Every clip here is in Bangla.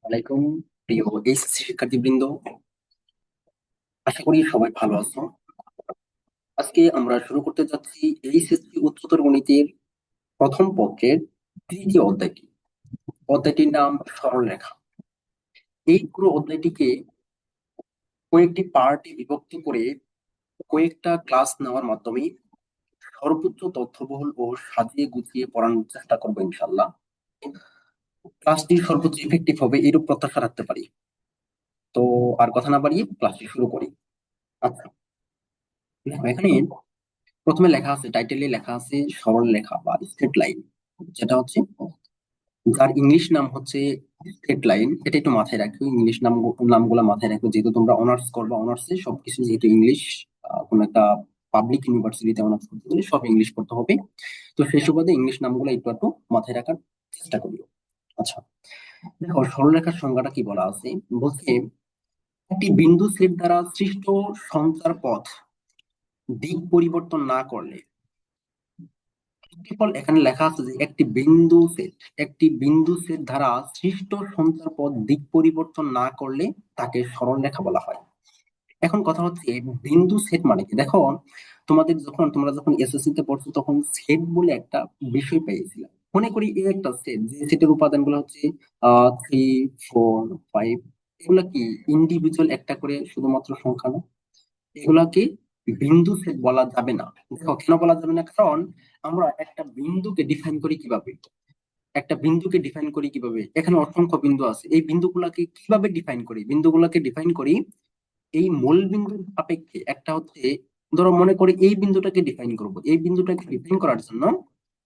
ওয়ালাইকুম। প্রিয় এইচএসসি শিক্ষার্থীবৃন্দ, আশা করি সবাই ভালো আছো। আজকে আমরা শুরু করতে যাচ্ছি এইচএসসি উচ্চতর গণিতের প্রথম পত্রের তৃতীয় অধ্যায়টি। অধ্যায়টির নাম সরলরেখা। এই পুরো অধ্যায়টিকে কয়েকটি পার্টে বিভক্ত করে কয়েকটা ক্লাস নেওয়ার মাধ্যমে সর্বোচ্চ তথ্যবহুল ও সাজিয়ে গুছিয়ে পড়ানোর চেষ্টা করবো ইনশাল্লাহ। ক্লাসটি সর্বোচ্চ ইফেক্টিভ হবে এরূপ প্রত্যাশা রাখতে পারি। তো আর কথা না বাড়িয়ে ক্লাসটি শুরু করি। আচ্ছা, দেখো এখানে প্রথমে লেখা আছে, টাইটেলে লেখা আছে সরল রেখা বা স্ট্রেট লাইন, যেটা হচ্ছে যার ইংলিশ নাম হচ্ছে স্ট্রেট লাইন। এটা একটু মাথায় রাখো, ইংলিশ নামগুলো মাথায় রাখো, যেহেতু তোমরা অনার্স করবে, অনার্সে সবকিছু যেহেতু ইংলিশ, কোন একটা পাবলিক ইউনিভার্সিটিতে অনার্স করতে গেলে সব ইংলিশ পড়তে হবে। তো সেই সুবাদে ইংলিশ নামগুলো একটু একটু মাথায় রাখার চেষ্টা করিও। আচ্ছা, দেখো সরলরেখার সংজ্ঞাটা কি বলা আছে। বলছে একটি বিন্দু সেট দ্বারা সৃষ্ট সঞ্চার পথ দিক পরিবর্তন না করলে, ফল এখানে লেখা আছে যে একটি বিন্দু সেট দ্বারা সৃষ্ট সঞ্চার পথ দিক পরিবর্তন না করলে তাকে সরল রেখা বলা হয়। এখন কথা হচ্ছে বিন্দু সেট মানে কি। দেখো, তোমরা যখন এসএসসি তে পড়ছো তখন সেট বলে একটা বিষয় পেয়েছিলাম। মনে করি এই একটা সেট, যে সেটের উপাদানগুলো হচ্ছে 3, 4, 5, এগুলা কি ইন্ডিভিজুয়াল একটা করে শুধুমাত্র সংখ্যা না। এগুলাকে বিন্দু সেট বলা যাবে না। দেখো কেন বলা যাবে না, কারণ আমরা একটা বিন্দুকে ডিফাইন করি কিভাবে, এখানে অসংখ্য বিন্দু আছে, এই বিন্দুগুলোকে কিভাবে ডিফাইন করি, বিন্দুগুলোকে ডিফাইন করি এই মূল বিন্দুর সাপেক্ষে। একটা হচ্ছে, ধরো মনে করি এই বিন্দুটাকে ডিফাইন করব, এই বিন্দুটাকে ডিফাইন করার জন্য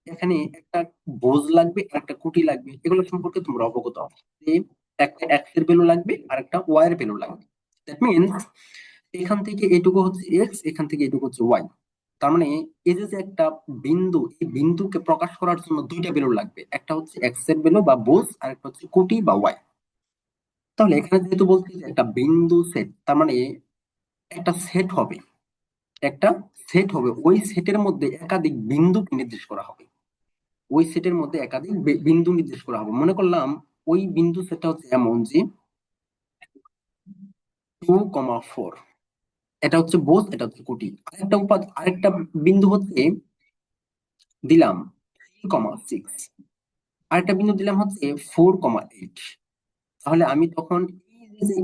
এখানে একটা বোঝ লাগবে আর একটা কুটি লাগবে, এগুলো সম্পর্কে তোমরা অবগত হবে যে একটা এক্স এর ভ্যালু লাগবে আর একটা ওয়াই এর ভ্যালু লাগবে। দ্যাট মিনস এখান থেকে এটুকু হচ্ছে এক্স, এখান থেকে এটুকু হচ্ছে ওয়াই। তার মানে এই যে যে একটা বিন্দু, এই বিন্দুকে প্রকাশ করার জন্য দুইটা ভ্যালু লাগবে, একটা হচ্ছে এক্স এর ভ্যালু বা বোঝ, আর একটা হচ্ছে কোটি বা ওয়াই। তাহলে এখানে যেহেতু বলছি যে একটা বিন্দু সেট, তার মানে একটা সেট হবে, একটা সেট হবে, ওই সেটের মধ্যে একাধিক বিন্দুকে নির্দেশ করা হবে, ওই সেটের মধ্যে একাধিক বিন্দু নির্দেশ করা হবে। মনে করলাম ওই বিন্দু সেটটা হচ্ছে এমন যে 2,4, এটা হচ্ছে বোঝ, এটা হচ্ছে কোটি। আরেকটা বিন্দু হচ্ছে দিলাম 3,6, আরেকটা বিন্দু দিলাম হচ্ছে 4,8। তাহলে আমি তখন এই যে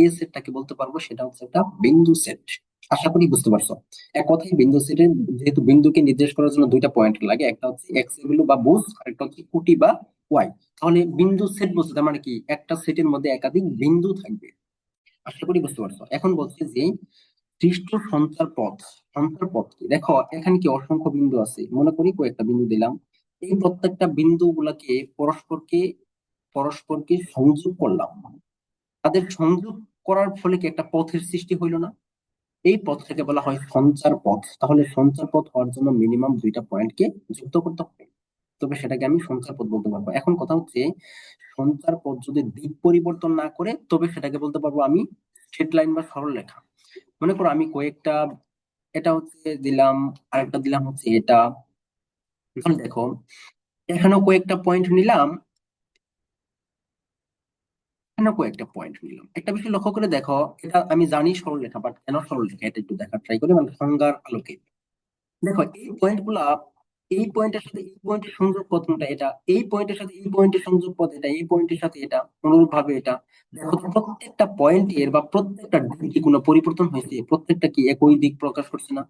এ সেটটাকে বলতে পারবো সেটা হচ্ছে একটা বিন্দু সেট। আশা করি বুঝতে পারছো। এক কথায় বিন্দু সেটের, যেহেতু বিন্দুকে নির্দেশ করার জন্য দুইটা পয়েন্ট লাগে, একটা হচ্ছে এক্স এর ভ্যালু বা বুঝ, আর একটা হচ্ছে কোটি বা ওয়াই। তাহলে বিন্দু সেট বলতে তার মানে কি, একটা সেটের মধ্যে একাধিক বিন্দু থাকবে। আশা করি বুঝতে পারছো। এখন বলছে যে সৃষ্ট সঞ্চার পথ কি। দেখো এখানে কি অসংখ্য বিন্দু আছে, মনে করি কয়েকটা বিন্দু দিলাম, এই প্রত্যেকটা বিন্দু গুলাকে পরস্পরকে সংযোগ করলাম, তাদের সংযোগ করার ফলে কি একটা পথের সৃষ্টি হইলো না। এই পথটাকে বলা হয় সঞ্চার পথ। তাহলে সঞ্চার পথ হওয়ার জন্য মিনিমাম দুইটা পয়েন্টকে যুক্ত করতে হবে, তবে সেটাকে আমি সঞ্চার পথ বলতে পারবো। এখন কথা হচ্ছে সঞ্চার পথ যদি দিক পরিবর্তন না করে, তবে সেটাকে বলতে পারবো আমি স্ট্রেট লাইন বা সরল রেখা। মনে করো আমি কয়েকটা, এটা হচ্ছে দিলাম, আরেকটা দিলাম হচ্ছে এটা। এখন দেখো এখানেও কয়েকটা পয়েন্ট নিলাম, এখানেও কয়েকটা পয়েন্ট নিলাম। একটা বিষয় লক্ষ্য করে দেখো, এটা আমি জানি সরল রেখা, বাট কেন সরল রেখা এটা একটু দেখার ট্রাই করি, মানে সংজ্ঞার আলোকে। দেখো এই পয়েন্ট গুলা, এই পয়েন্টের সাথে এই পয়েন্টের সংযোগ পথ কোনটা, এটা এই পয়েন্টের সাথে এই পয়েন্টের সংযোগ পথ এটা, এই পয়েন্টের সাথে এটা, অনুরূপ ভাবে এটা। দেখো তো প্রত্যেকটা পয়েন্টের বা প্রত্যেকটা দিক কি কোনো পরিবর্তন হয়েছে, প্রত্যেকটা কি একই দিক প্রকাশ করছে না।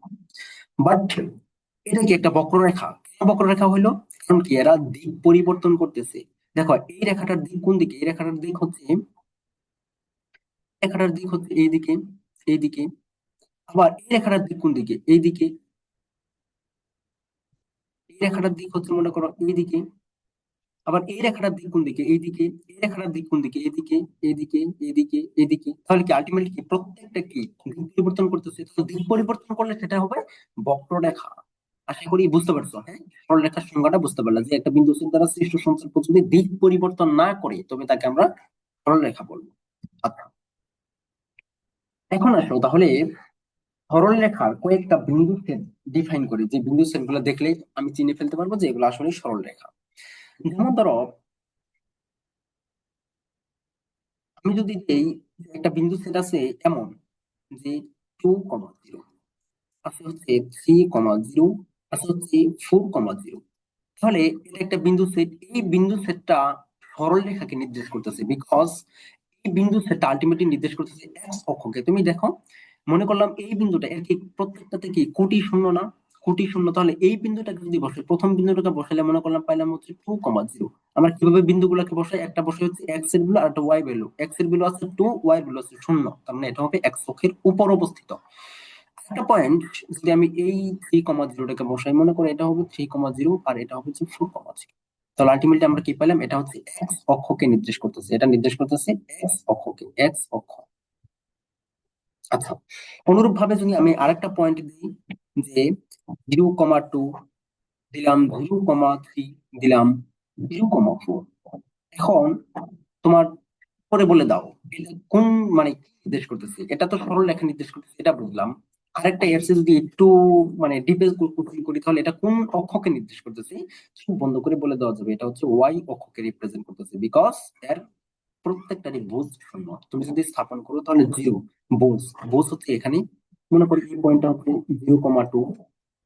বাট এটা কি একটা বক্ররেখা, কেন বক্ররেখা হইলো, কারণ কি এরা দিক পরিবর্তন করতেছে। দেখো এই রেখাটার দিক কোন দিকে, এই রেখাটার দিক হচ্ছে এইদিকে, এইদিকে। আবার এই রেখাটার দিক কোন দিকে, এইদিকে। এই রেখাটার দিক হচ্ছে মনে করো এইদিকে। আবার এই রেখাটার দিক কোন দিকে, এইদিকে। এই রেখাটার দিক কোন দিকে, এইদিকে, এইদিকে, এইদিকে, এইদিকে। তাহলে কি আলটিমেটলি কি প্রত্যেকটা কি দিক পরিবর্তন করতেছে। তো দিক পরিবর্তন করলে সেটা হবে বক্ররেখা। আশা করি বুঝতে পারছো। হ্যাঁ, সরলরেখার সংজ্ঞাটা বুঝতে পারলাম, যে একটা বিন্দু দ্বারা সৃষ্ট সঞ্চার পথ যদি দিক পরিবর্তন না করে তবে তাকে আমরা সরলরেখা বলবো। আচ্ছা, এখন আসো তাহলে সরলরেখার কয়েকটা বিন্দু সেট ডিফাইন করি, যে বিন্দু সেট গুলো দেখলে আমি চিনে ফেলতে পারবো যে এগুলো আসলে সরলরেখা। যেমন ধরো আমি যদি এই একটা বিন্দু সেট আছে এমন যে 2,0 আছে হচ্ছে 3,0 আছে হচ্ছে 4,0, তাহলে এটা একটা বিন্দু সেট। এই বিন্দু সেটটা সরল রেখাকে নির্দেশ করতেছে, বিকজ এই বিন্দু সেটটা আলটিমেটলি নির্দেশ করতেছে এক্স অক্ষকে। তুমি দেখো, মনে করলাম এই বিন্দুটা এর কি প্রত্যেকটাতে কি কোটি শূন্য না, কোটি শূন্য। তাহলে এই বিন্দুটাকে যদি বসে, প্রথম বিন্দুটাকে বসালে মনে করলাম পাইলাম হচ্ছে 2,0। আমরা কিভাবে বিন্দুগুলোকে বসাই, একটা বসে হচ্ছে এক্স এর ভ্যালু আর একটা ওয়াই ভ্যালু। এক্স এর ভ্যালু আছে 2, ওয়াই এর ভ্যালু আছে শূন্য, তার মানে এটা হবে এক্স অক্ষের উপর অবস্থিত একটা পয়েন্ট। যদি আমি এই 3,0টাকে বসাই, মনে করি এটা হবে 3,0 আর এটা হবে 4,0। তাহলে আলটিমেটলি আমরা কি পেলাম, এটা হচ্ছে এক্স অক্ষকে নির্দেশ করতেছে, এটা নির্দেশ করতেছে এক্স অক্ষকে, এক্স অক্ষ। আচ্ছা, অনুরূপ ভাবে যদি আমি আরেকটা পয়েন্ট দিই, যে 0,2 দিলাম, 0,3 দিলাম, 0,4। এখন তোমার পরে বলে দাও এটা কোন, মানে কি নির্দেশ করতেছে। এটা তো সরল রেখা নির্দেশ করতেছে, এটা বুঝলাম। আরেকটা এরসে যদি একটু মানে ডিটেলস কোশ্চেন করি, তাহলে এটা কোন অক্ষকে নির্দেশ করতেছে, চোখ বন্ধ করে বলে দেওয়া যাবে এটা হচ্ছে ওয়াই অক্ষকে রিপ্রেজেন্ট করতেছে, বিকজ এর প্রত্যেকটারই বুঝ শূন্য। তুমি যদি স্থাপন করো তাহলে জিরো, বুঝ, বুঝ হচ্ছে এখানে। মনে করি এই পয়েন্টটা হচ্ছে 0,2,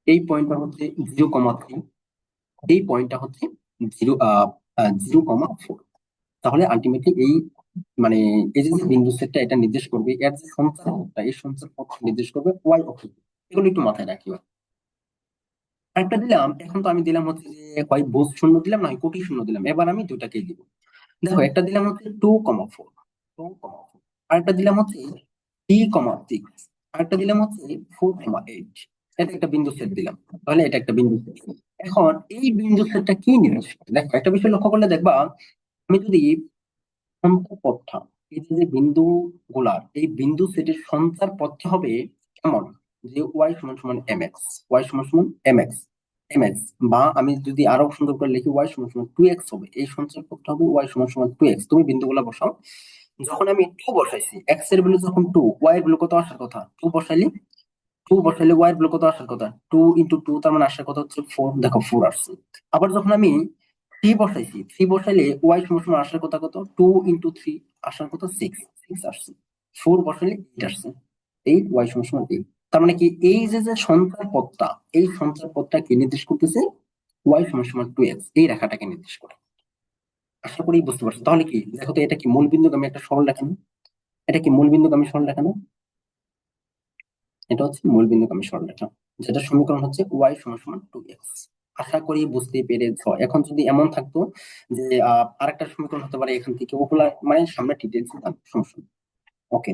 এই পয়েন্টটা হচ্ছে 0,3, এই পয়েন্টটা হচ্ছে 0,4। তাহলে আলটিমেটলি এই মানে এই যে যে বিন্দু সেটটা এটা নির্দেশ করবে, এর যে সঞ্চার পথটা, এই সঞ্চার পথ নির্দেশ করবে ওয়াই অক্ষ। এগুলো একটু মাথায় রাখিও। একটা দিলাম, এখন তো আমি দিলাম হচ্ছে যে হয় বোঝ শূন্য দিলাম না হয় কোটি শূন্য দিলাম, এবার আমি দুটাকেই দিব। দেখো, একটা দিলাম হচ্ছে 2,4, 2,4, আরেকটা দিলাম হচ্ছে 3,6, আরেকটা দিলাম হচ্ছে 4,8। এটা একটা বিন্দু সেট দিলাম, তাহলে এটা একটা বিন্দু সেট। এখন এই বিন্দু সেটটা কি নির্দেশ করে, দেখো একটা বিষয় লক্ষ্য করলে দেখবা, আমি যদি সঞ্চার পথটা, এই যে যে বিন্দু গুলার এই বিন্দু সেটের সঞ্চার পথটা হবে এমন যে ওয়াই সমান সমান এম এক্স, ওয়াই সমান সমান এম এক্স, এম এক্স। বা আমি যদি আরো সুন্দর করে লিখি, ওয়াই সমান সমান 2x হবে, এই সঞ্চার পথটা হবে ওয়াই সমান সমান 2x। তুমি বিন্দুগুলা বসাও। যখন আমি 2 বসাইছি, এক্স এর ভ্যালু যখন 2, ওয়াই এর ভ্যালু কত আসার কথা, 2 বসাইলি, 2 বসাইলে ওয়াই এর ভ্যালু কত আসার কথা, 2 × 2, তার মানে আসার কথা হচ্ছে 4। দেখো 4 আসছে। আবার যখন আমি 3 বসাইছি, 3 বসাইলে ওয়াই সমান সমান আসার কথা কত, 2 × 3 আসার কথা 6, 6 আসছে। 4 বসাইলে 8 আসছে, 8, ওয়াই সমান সমান 8। তার মানে কি, এই যে যে সঞ্চার পথটা, এই সঞ্চার পথটা কি নির্দেশ করতেছে, ওয়াই সমান সমান 2x, এই রেখাটাকে নির্দেশ করে। আশা করি বুঝতে পারছো। তাহলে কি দেখো তো, এটা কি মূল বিন্দুগামী একটা সরল রেখা না? এটা কি মূল বিন্দুগামী সরল রেখা না? এটা হচ্ছে মূল বিন্দুগামী সরলরেখা, যেটা সমীকরণ হচ্ছে ওয়াই সমান সমান 2x। আশা করি বুঝতে পেরেছ। এখন যদি এমন থাকতো যে আরেকটা সমীকরণ হতে পারে এখান থেকে, ওগুলা মানে সামনে ডিটেলস সমস্যা। ওকে,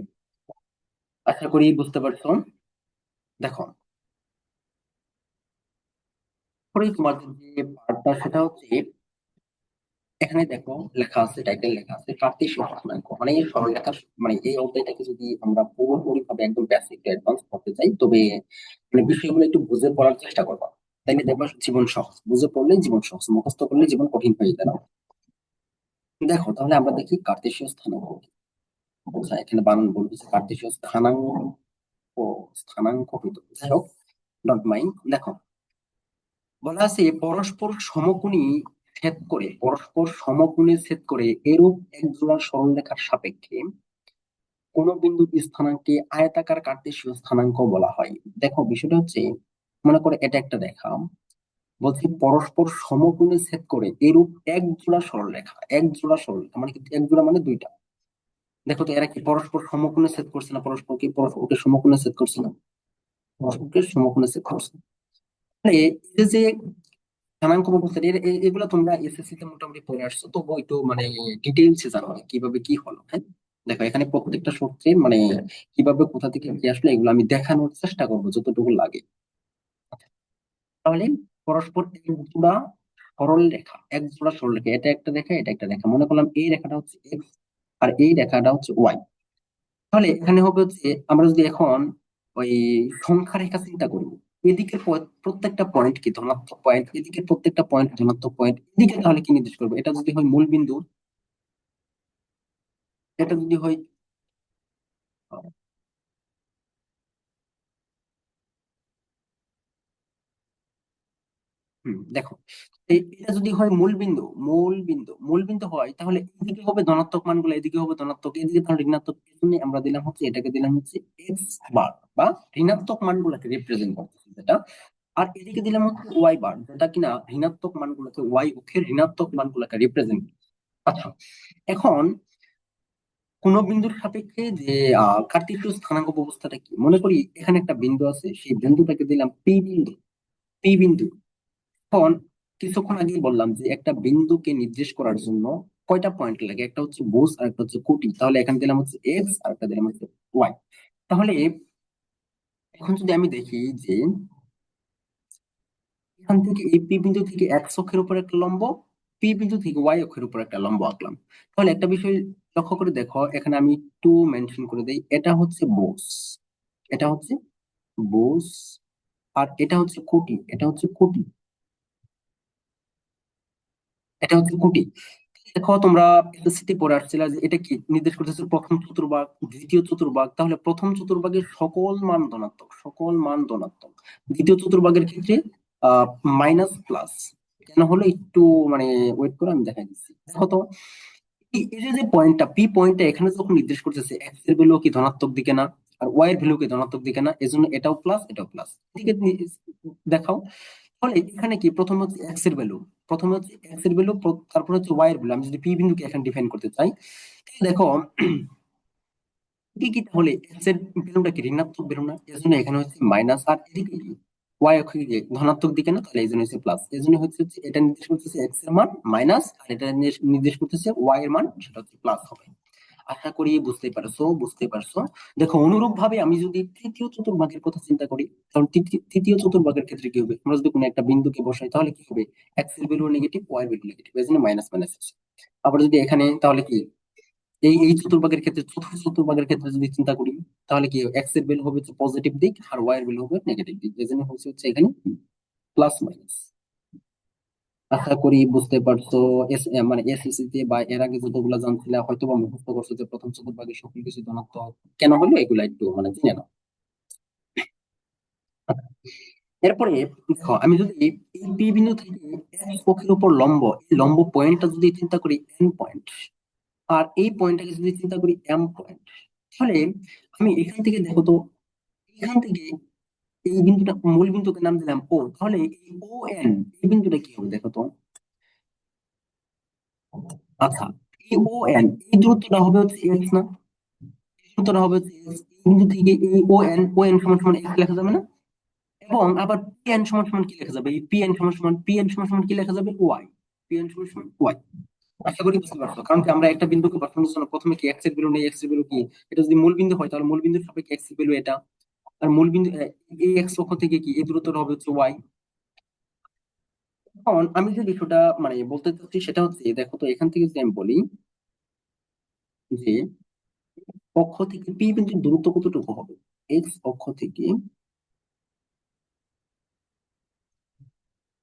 আশা করি বুঝতে পারছো। দেখো, পরে তোমার যে পার্টটা সেটা হচ্ছে, এখানে দেখো লেখা আছে, টাইটেল লেখা আছে কার্তেশীয় সূচকাঙ্ক। মানে এই সরলরেখা, মানে এই অধ্যায়টাকে যদি আমরা পুরোপুরি ভাবে একদম বেসিক টু অ্যাডভান্স করতে চাই, তবে মানে বিষয়গুলো একটু বুঝে পড়ার চেষ্টা করবা। তাইলে দেখবা জীবন সহজ, বুঝে পড়লে জীবন সহজ, মুখস্থ করলে জীবন কঠিন হয়ে যায় না। দেখো তাহলে আমরা দেখি কার্তেশীয় স্থানাঙ্ক কি। আচ্ছা, এখানে বানান বলবো যে কার্তেশীয় স্থানাঙ্ক, স্থানাঙ্ক হইতো, যাই হোক, ডন্ট মাইন্ড। দেখো, বলা আছে পরস্পর সমকোণী ছেদ করে, পরস্পর সমকোণে ছেদ করে এরূপ এক জোড়া সরলরেখার সাপেক্ষে কোন বিন্দুর স্থানাঙ্ককে আয়তাকার কার্তেশীয় স্থানাঙ্ক বলা হয়। দেখো বিষয়টা হচ্ছে, মনে করে এটা একটা রেখা, বলছি পরস্পর সমকোণে ছেদ করে এরূপ এক জোড়া সরলরেখা, এক জোড়া সরলরেখা মানে কি, এক জোড়া মানে দুইটা। দেখো তো এরা কি পরস্পর সমকোণে ছেদ করছে না, পরস্পরকে সমকোণে ছেদ করছে না, পরস্পরকে সমকোণে ছেদ করছে। মানে এই যে যে স্থানাঙ্ক ব্যবস্থা, এগুলো তোমরা এসএসসি তে মোটামুটি পড়ে আসছো, তো একটু মানে ডিটেইলস জানো না কিভাবে কি হলো, হ্যাঁ। দেখো এখানে প্রত্যেকটা সূত্রে মানে কিভাবে কোথা থেকে কি আসলে, এগুলো আমি দেখানোর চেষ্টা করবো যতটুকু লাগে। তাহলে পরস্পর এক জোড়া সরল রেখা, এক জোড়া সরল রেখা, এটা একটা রেখা, এটা একটা রেখা। মনে করলাম এই রেখাটা হচ্ছে এক্স আর এই রেখাটা হচ্ছে ওয়াই। তাহলে এখানে হবে হচ্ছে, আমরা যদি এখন ওই সংখ্যা রেখা চিন্তা করি, এদিকের প্রত্যেকটা পয়েন্ট কি ধনাত্মক পয়েন্ট, এদিকে প্রত্যেকটা পয়েন্ট ধনাত্মক পয়েন্ট, এদিকে তাহলে কি নির্দেশ করবে, এটা যদি হয় মূল বিন্দু, এটা যদি হয় দেখো এটা যদি হয় মূল বিন্দু হয়, তাহলে এদিকে হবে ধনাত্মক মানগুলো, এদিকে হবে ধনাত্মক, এদিকে তাহলে ঋণাত্মক। এই জন্য আমরা দিলাম হচ্ছে, এটাকে দিলাম হচ্ছে এক্স বার, বা ঋণাত্মক মানগুলোকে রিপ্রেজেন্ট করতেছে যেটা। আর এদিকে দিলাম হচ্ছে ওয়াই বার, যেটা কিনা ঋণাত্মক মানগুলোকে, ওয়াই অক্ষের ঋণাত্মক মানগুলোকে রিপ্রেজেন্ট। আচ্ছা, এখন কোন বিন্দুর সাপেক্ষে যে কার্টেসীয় স্থানাঙ্ক ব্যবস্থাটা কি, মনে করি এখানে একটা বিন্দু আছে, সেই বিন্দুটাকে দিলাম পি বিন্দু। এখন কিছুক্ষণ আগে বললাম যে একটা বিন্দুকে নির্দেশ করার জন্য কয়টা পয়েন্ট লাগে, একটা হচ্ছে বোস আর একটা হচ্ছে কোটি। তাহলে এখানে দিলাম হচ্ছে এক্স আর একটা দিলাম হচ্ছে ওয়াই। তাহলে এখন যদি আমি দেখি যে এখান থেকে এই পি বিন্দু থেকে এক্স অক্ষের উপর একটা লম্ব, পি বিন্দু থেকে ওয়াই অক্ষের উপর একটা লম্ব আঁকলাম। তাহলে একটা বিষয় লক্ষ্য করে দেখো, এখানে আমি টু মেনশন করে দেই, এটা হচ্ছে বোস, এটা হচ্ছে বোস, আর এটা হচ্ছে কোটি। দেখো তোমরা এসএসসি পড়ে আসছিল যে এটা কি নির্দেশ করতেছে, প্রথম চতুর্ভাগ, দ্বিতীয় চতুর্ভাগ। তাহলে প্রথম চতুর্ভাগের সকল মান ধনাত্মক। দ্বিতীয় চতুর্ভাগের ক্ষেত্রে মাইনাস প্লাস। কেন হলো একটু, মানে ওয়েট করে আমি দেখাই দিচ্ছি। দেখো তো, এই যে পয়েন্টটা, পি পয়েন্টটা এখানে যখন নির্দেশ করতেছে, এক্স এর ভ্যালু কি ধনাত্মক দিকে না, আর ওয়াই এর ভ্যালু কি ধনাত্মক দিকে না, এজন্য এটাও প্লাস এটাও প্লাস। এদিকে দেখাও। তাহলে এখানে কি, প্রথমে হচ্ছে এক্স এর ভ্যালু, তারপর হচ্ছে ওয়াই এর ভ্যালু। আমি যদি পি বিন্দুকে এখানে ডিফাইন করতে চাই, তাহলে দেখো কি কি, তাহলে এক্স এর ভ্যালুটা কি ঋণাত্মক ভ্যালু না, এর জন্য এখানে হচ্ছে মাইনাস। আর এদিকে কি, ওয়াই অক্ষ কি ধনাত্মক দিকে না, তাহলে এই জন্য হচ্ছে প্লাস। এই জন্য হচ্ছে এটা নির্দেশ করতেছে এক্স এর মান মাইনাস, আর এটা নির্দেশ করতেছে ওয়াই এর মান, সেটা হচ্ছে প্লাস হবে। আশা করি বুঝতে পারছো। দেখো অনুরূপ ভাবে আমি যদি তৃতীয় চতুর্ভাগের কথা চিন্তা করি, কারণ তৃতীয় চতুর্ভাগের ক্ষেত্রে কি হবে, আমরা যদি কোনো একটা বিন্দুকে বসাই তাহলে কি হবে, এক্স এর ভ্যালু নেগেটিভ, ওয়াই এর ভ্যালু নেগেটিভ, এই জন্য মাইনাস মাইনাস আছে। আবার যদি এখানে, তাহলে কি এই চতুর্ভাগের ক্ষেত্রে, চতুর্থ চতুর্ভাগের ক্ষেত্রে যদি চিন্তা করি, তাহলে কি এক্স এর ভ্যালু হবে পজিটিভ দিক, আর ওয়াই এর ভ্যালু হবে নেগেটিভ দিক, এই জন্য হচ্ছে এখানে প্লাস মাইনাস। আশা করি বুঝতে পারছো। মানে এসএসসি তে বা এর আগে যতগুলা জানছিলা হয়তো বা মুখস্থ করছো যে প্রথম চতুর্ভাগের সকল কিছু ধনাত্মক কেন হলো, এগুলা একটু মানে জেনে নাও। এরপরে দেখো, আমি যদি এই পি বিন্দু থেকে এক্স অক্ষের উপর লম্ব, এই লম্ব পয়েন্টটা যদি চিন্তা করি এন পয়েন্ট, আর এই পয়েন্টটাকে যদি চিন্তা করি এম পয়েন্ট, তাহলে আমি এখান থেকে দেখো তো, এখান থেকে এই বিন্দুটা, মূল বিন্দুকে নাম দিলাম ও, তাহলে এই ও এন, এই বিন্দুটা কি হবে দেখো তো। আচ্ছা, এই ও এন, এই দূরত্বটা হবে হচ্ছে এক্স না, এই দূরত্বটা হবে হচ্ছে x। এই বিন্দু থেকে এই ও এন সমান সমান এক্স লেখা যাবে না, এবং আবার পি এন সমান সমান কি লেখা যাবে, এই পি এন সমান সমান কি লেখা যাবে, ওয়াই। পি এন সমান সমান ওয়াই। আশা করি বুঝতে পারছো, কারণ কি আমরা একটা বিন্দুকে বসানোর জন্য প্রথমে কি এক্স এর ভ্যালু নেই, এক্স এর ভ্যালু কি, এটা যদি মূল বিন্দু হয় তাহলে মূল বিন্দুর সাপেক্ষে এক্স এর ভ্যালু এটা, আর মূল বিন্দু এই এক্স অক্ষ থেকে কি এই দূরত্বটা হবে হচ্ছে ওয়াই। এখন আমি যে বিষয়টা মানে বলতে চাচ্ছি সেটা হচ্ছে, দেখো তো এখান থেকে যদি আমি বলি যে অক্ষ থেকে পি বিন্দুর দূরত্ব কতটুকু হবে, এক্স অক্ষ থেকে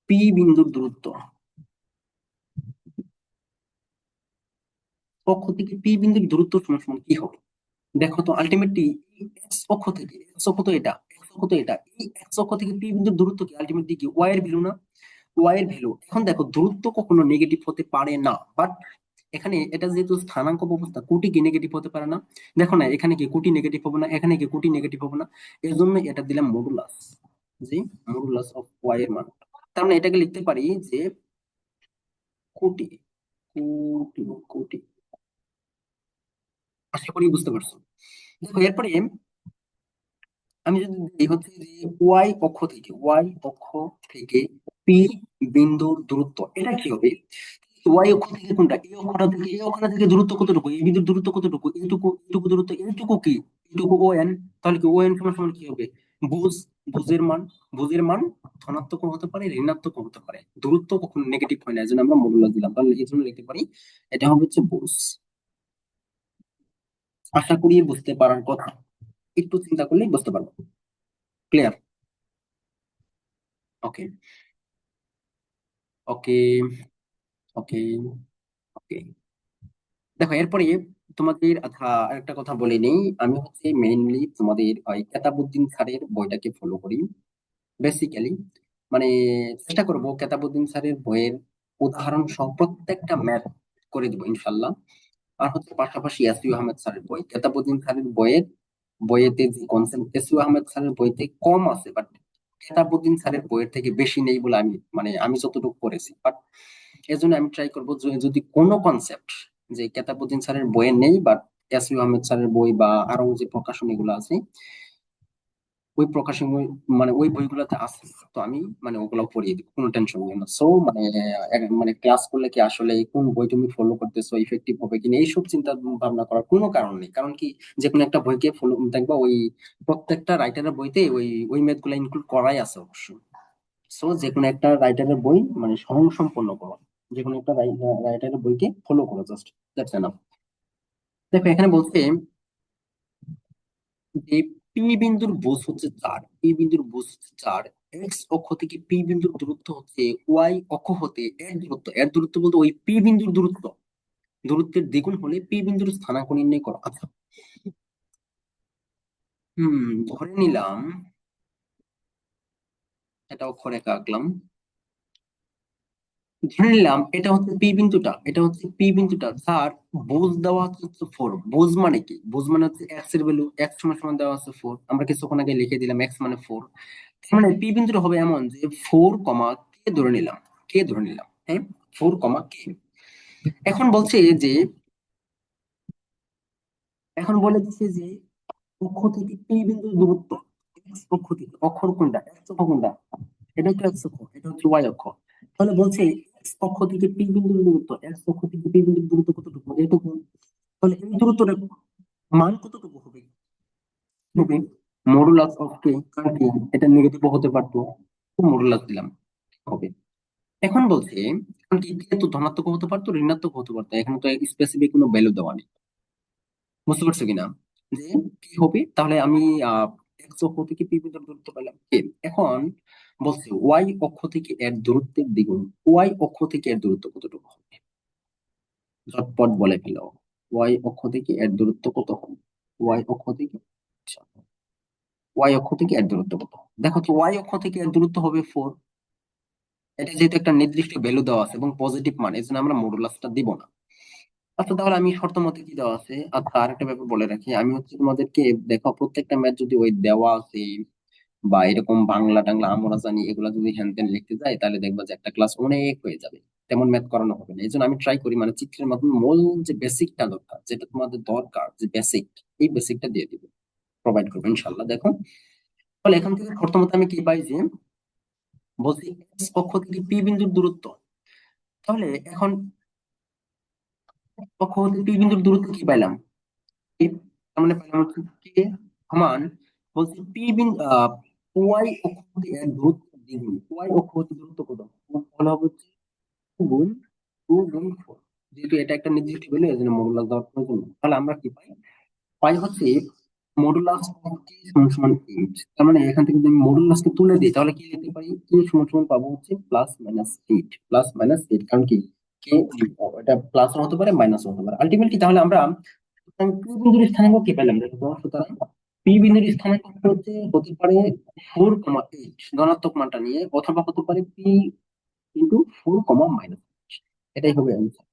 পি বিন্দুর দূরত্ব, অক্ষ থেকে পি বিন্দুর দূরত্ব সমান সমান কি হবে। দেখো তো আলটিমেটলি এক্স অক্ষ তো এটা, এই এক্স অক্ষ থেকে পি বিন্দুর দূরত্ব কি আলটিমেটলি কি ওয়াই এর ভ্যালু না, ওয়াই এর ভ্যালু। এখন দেখো দূরত্ব কখনো নেগেটিভ হতে পারে না, বাট এখানে এটা যেহেতু স্থানাঙ্ক ব্যবস্থা, কোটি কি নেগেটিভ হতে পারে না। দেখো না, এখানে কি কোটি নেগেটিভ হবে না, এখানে কি কোটি নেগেটিভ হবে না, এর জন্য এটা দিলাম মডুলাস, যে মডুলাস অফ ওয়াই এর মান। তার মানে এটাকে লিখতে পারি যে কোটি কোটি কোটি। আশা করি বুঝতে পারছো। দেখো এরপরে আমি যদি এই হচ্ছে যে ওয়াই অক্ষ থেকে পি বিন্দুর দূরত্ব, এটা কি হবে, ওয়াই অক্ষ থেকে কোনটা, এই অক্ষটা থেকে দূরত্ব কতটুকু, এই বিন্দুর দূরত্ব কতটুকু, এইটুকু দূরত্ব, এইটুকু কি, এইটুকু ও এন। তাহলে কি ও এন সমান সমান কি হবে, বুঝ বুঝের মান বুঝের মান ধনাত্মক হতে পারে, ঋণাত্মক হতে পারে, দূরত্ব কখনো নেগেটিভ হয় না, এই জন্য আমরা মডুলাস দিলাম। তাহলে এই জন্য লিখতে পারি এটা হবে হচ্ছে বুঝ। আশা করি বুঝতে পারার কথা, একটু চিন্তা করলেই বুঝতে পারবো। ক্লিয়ার? ওকে, ওকে, ওকে, ওকে। দেখো এরপরে তোমাদের একটা কথা বলে নেই, আমি হচ্ছে মেইনলি তোমাদের ওই কেতাবুদ্দিন স্যারের বইটাকে ফলো করি বেসিক্যালি। মানে চেষ্টা করবো কেতাবুদ্দিন স্যারের বইয়ের উদাহরণ সহ প্রত্যেকটা ম্যাথ করে দিব ইনশাল্লাহ। আর হচ্ছে পাশাপাশি এসইউ আহমেদ স্যারের বই, কেতাবুদ্দিন স্যারের বইয়েতে যে কনসেপ্ট এসইউ আহমেদ স্যারের বইতে কম আছে, বাট কেতাবুদ্দিন স্যারের বইয়ের থেকে বেশি নেই বলে আমি যতটুকু করেছি। বাট এজন্য আমি ট্রাই করবো যে যদি কোনো কনসেপ্ট যে কেতাবুদ্দিন স্যারের বইয়ে নেই, বাট এসইউ আহমেদ স্যারের বই বা আরো যে প্রকাশনী গুলো আছে ওই প্রকাশন মানে ওই বইগুলোতে আছে, তো আমি মানে ওগুলো পড়িয়ে দিব, কোনো টেনশন নেই না। সো মানে মানে ক্লাস করলে কি আসলে কোন বই তুমি ফলো করতেছো, ইফেক্টিভ হবে কিনা এইসব চিন্তা ভাবনা করার কোনো কারণ নেই। কারণ কি, যে কোনো একটা বইকে ফলো দেখবা ওই প্রত্যেকটা রাইটারের বইতে ওই ওই ম্যাথ গুলা ইনক্লুড করাই আছে অবশ্য। সো যে কোনো একটা রাইটারের বই মানে স্বয়ং সম্পূর্ণ করো, যে কোনো একটা রাইটারের বইকে ফলো করো, জাস্ট দ্যাটস এনাফ। দেখো এখানে বলছে যে পি বিন্দুর বুঝ হচ্ছে 4, পি বিন্দুর বুঝ হচ্ছে 4, এক্স অক্ষ থেকে পি বিন্দুর দূরত্ব হচ্ছে ওয়াই অক্ষ হতে এর দূরত্ব বলতে ওই পি বিন্দুর দূরত্বের দ্বিগুণ হলে পি বিন্দুর স্থানাঙ্ক নির্ণয় করো। আচ্ছা, ধরে নিলাম এটা অক্ষরেখা আঁকলাম। ধরে নিলাম এটা হচ্ছে পি বিন্দুটা যার বুঝ দেওয়া হচ্ছে 4। বুঝ মানে কি? বুঝ মানে হচ্ছে এক্স এর ভ্যালু, এক্স সমান সমান দেওয়া আছে 4, আমরা কিছুক্ষণ আগে লিখে দিলাম এক্স মানে 4। মানে পি বিন্দুটা হবে এমন যে 4, কে ধরে নিলাম, হ্যাঁ, 4, কে। এখন বলছে যে এখন বলে দিচ্ছে যে অক্ষ থেকে পি বিন্দুর দূরত্ব, এক্স অক্ষ থেকে, অক্ষর কোনটা, এক্স অক্ষ কোনটা, এটা হচ্ছে এক্স অক্ষ, এটা হচ্ছে ওয়াই অক্ষ। তাহলে বলছে এক্স অক্ষ থেকে পি বিন্দুর দূরত্ব, এক্স অক্ষ থেকে পি বিন্দুর দূরত্ব কতটুকু, এইটুকু। তাহলে এই দূরত্বটা মান কতটুকু হবে? হবে মডুলাস অফ কে, কারণ কি এটা নেগেটিভ হতে পারতো, মডুলাস দিলাম, হবে। এখন বলছে, এখন কি এটা তো ধনাত্মক হতে পারতো, ঋণাত্মক হতে পারতো, এখানে তো স্পেসিফিক কোনো ভ্যালু দেওয়া নেই। বুঝতে পারছো কিনা যে কি হবে? তাহলে আমি এক্স অক্ষ থেকে পি বিন্দুর দূরত্ব পেলাম কে। এখন বলছে ওয়াই অক্ষ থেকে এর দূরত্বের দ্বিগুণ, ওয়াই অক্ষ থেকে এর দূরত্ব কতটুকু হবে? ঝটপট বলে ফেলো, ওয়াই অক্ষ থেকে এর দূরত্ব কত হবে? ওয়াই অক্ষ থেকে, আচ্ছা, ওয়াই অক্ষ থেকে এর দূরত্ব কত? দেখো তো ওয়াই অক্ষ থেকে এর দূরত্ব হবে 4। এটা যেহেতু একটা নির্দিষ্ট ভ্যালু দেওয়া আছে এবং পজিটিভ মান, এই জন্য আমরা মডুলাসটা দিব না। আচ্ছা, তাহলে আমি শর্ত মতে কি দেওয়া আছে? আচ্ছা, আরেকটা ব্যাপার বলে রাখি, আমি হচ্ছে তোমাদেরকে দেখো প্রত্যেকটা ম্যাথ যদি ওই দেওয়া আছে বা এরকম বাংলা টাংলা আমরা জানি এগুলা যদি হ্যান ত্যান লিখতে যাই, তাহলে দেখবা যে একটা ক্লাস অনেক হয়ে যাবে, তেমন ম্যাথ করানো হবে না। এই জন্য আমি ট্রাই করি মানে চিত্রের মাধ্যমে মূল যে বেসিকটা দরকার, যেটা তোমাদের দরকার, যে বেসিক, এই বেসিকটা দিয়ে দিব, প্রোভাইড করবো ইনশাল্লাহ। দেখো, তাহলে এখান থেকে শর্ত মতে আমি কি পাই যে বলছি এক্স অক্ষ থেকে পি বিন্দুর দূরত্ব। তাহলে এখন অক্ষ হতে পি বিন্দুর দূরত্ব কি পাইলাম? তার মানে পেলাম হচ্ছে কে সমান, বলছি পি বিন্দু ওয়াই অক্ষ হতে এর দূরত্ব দ্বিগুণ, ওয়াই অক্ষ হতে দূরত্ব কত? তাহলে হবে হচ্ছে 2 গুণ 4। যেহেতু এটা একটা নির্দিষ্ট ভ্যালু, এই জন্য মডুলাস দেওয়ার প্রয়োজন নেই। তাহলে আমরা কি পাই? পাই হচ্ছে মডুলাস অফ কে সমান সমান 8। তার মানে এখান থেকে যদি আমি মডুলাসকে তুলে দিই, তাহলে কি লিখতে পারি? কে সমান সমান পাবো হচ্ছে +-8, +-8, কারণ কি কে এটা প্লাস হতে পারে মাইনাস হতে পারে আলটিমেটলি। তাহলে আমরা পি বিন্দুর স্থানাঙ্ক কি পেলাম দেখো তো? সুতরাং পি বিন্দুর স্থানাঙ্ক হতে পারে 4,8 ধনাত্মক মানটা নিয়ে, অথবা হতে পারে পি ইন্টু 4, এটাই হবে answer।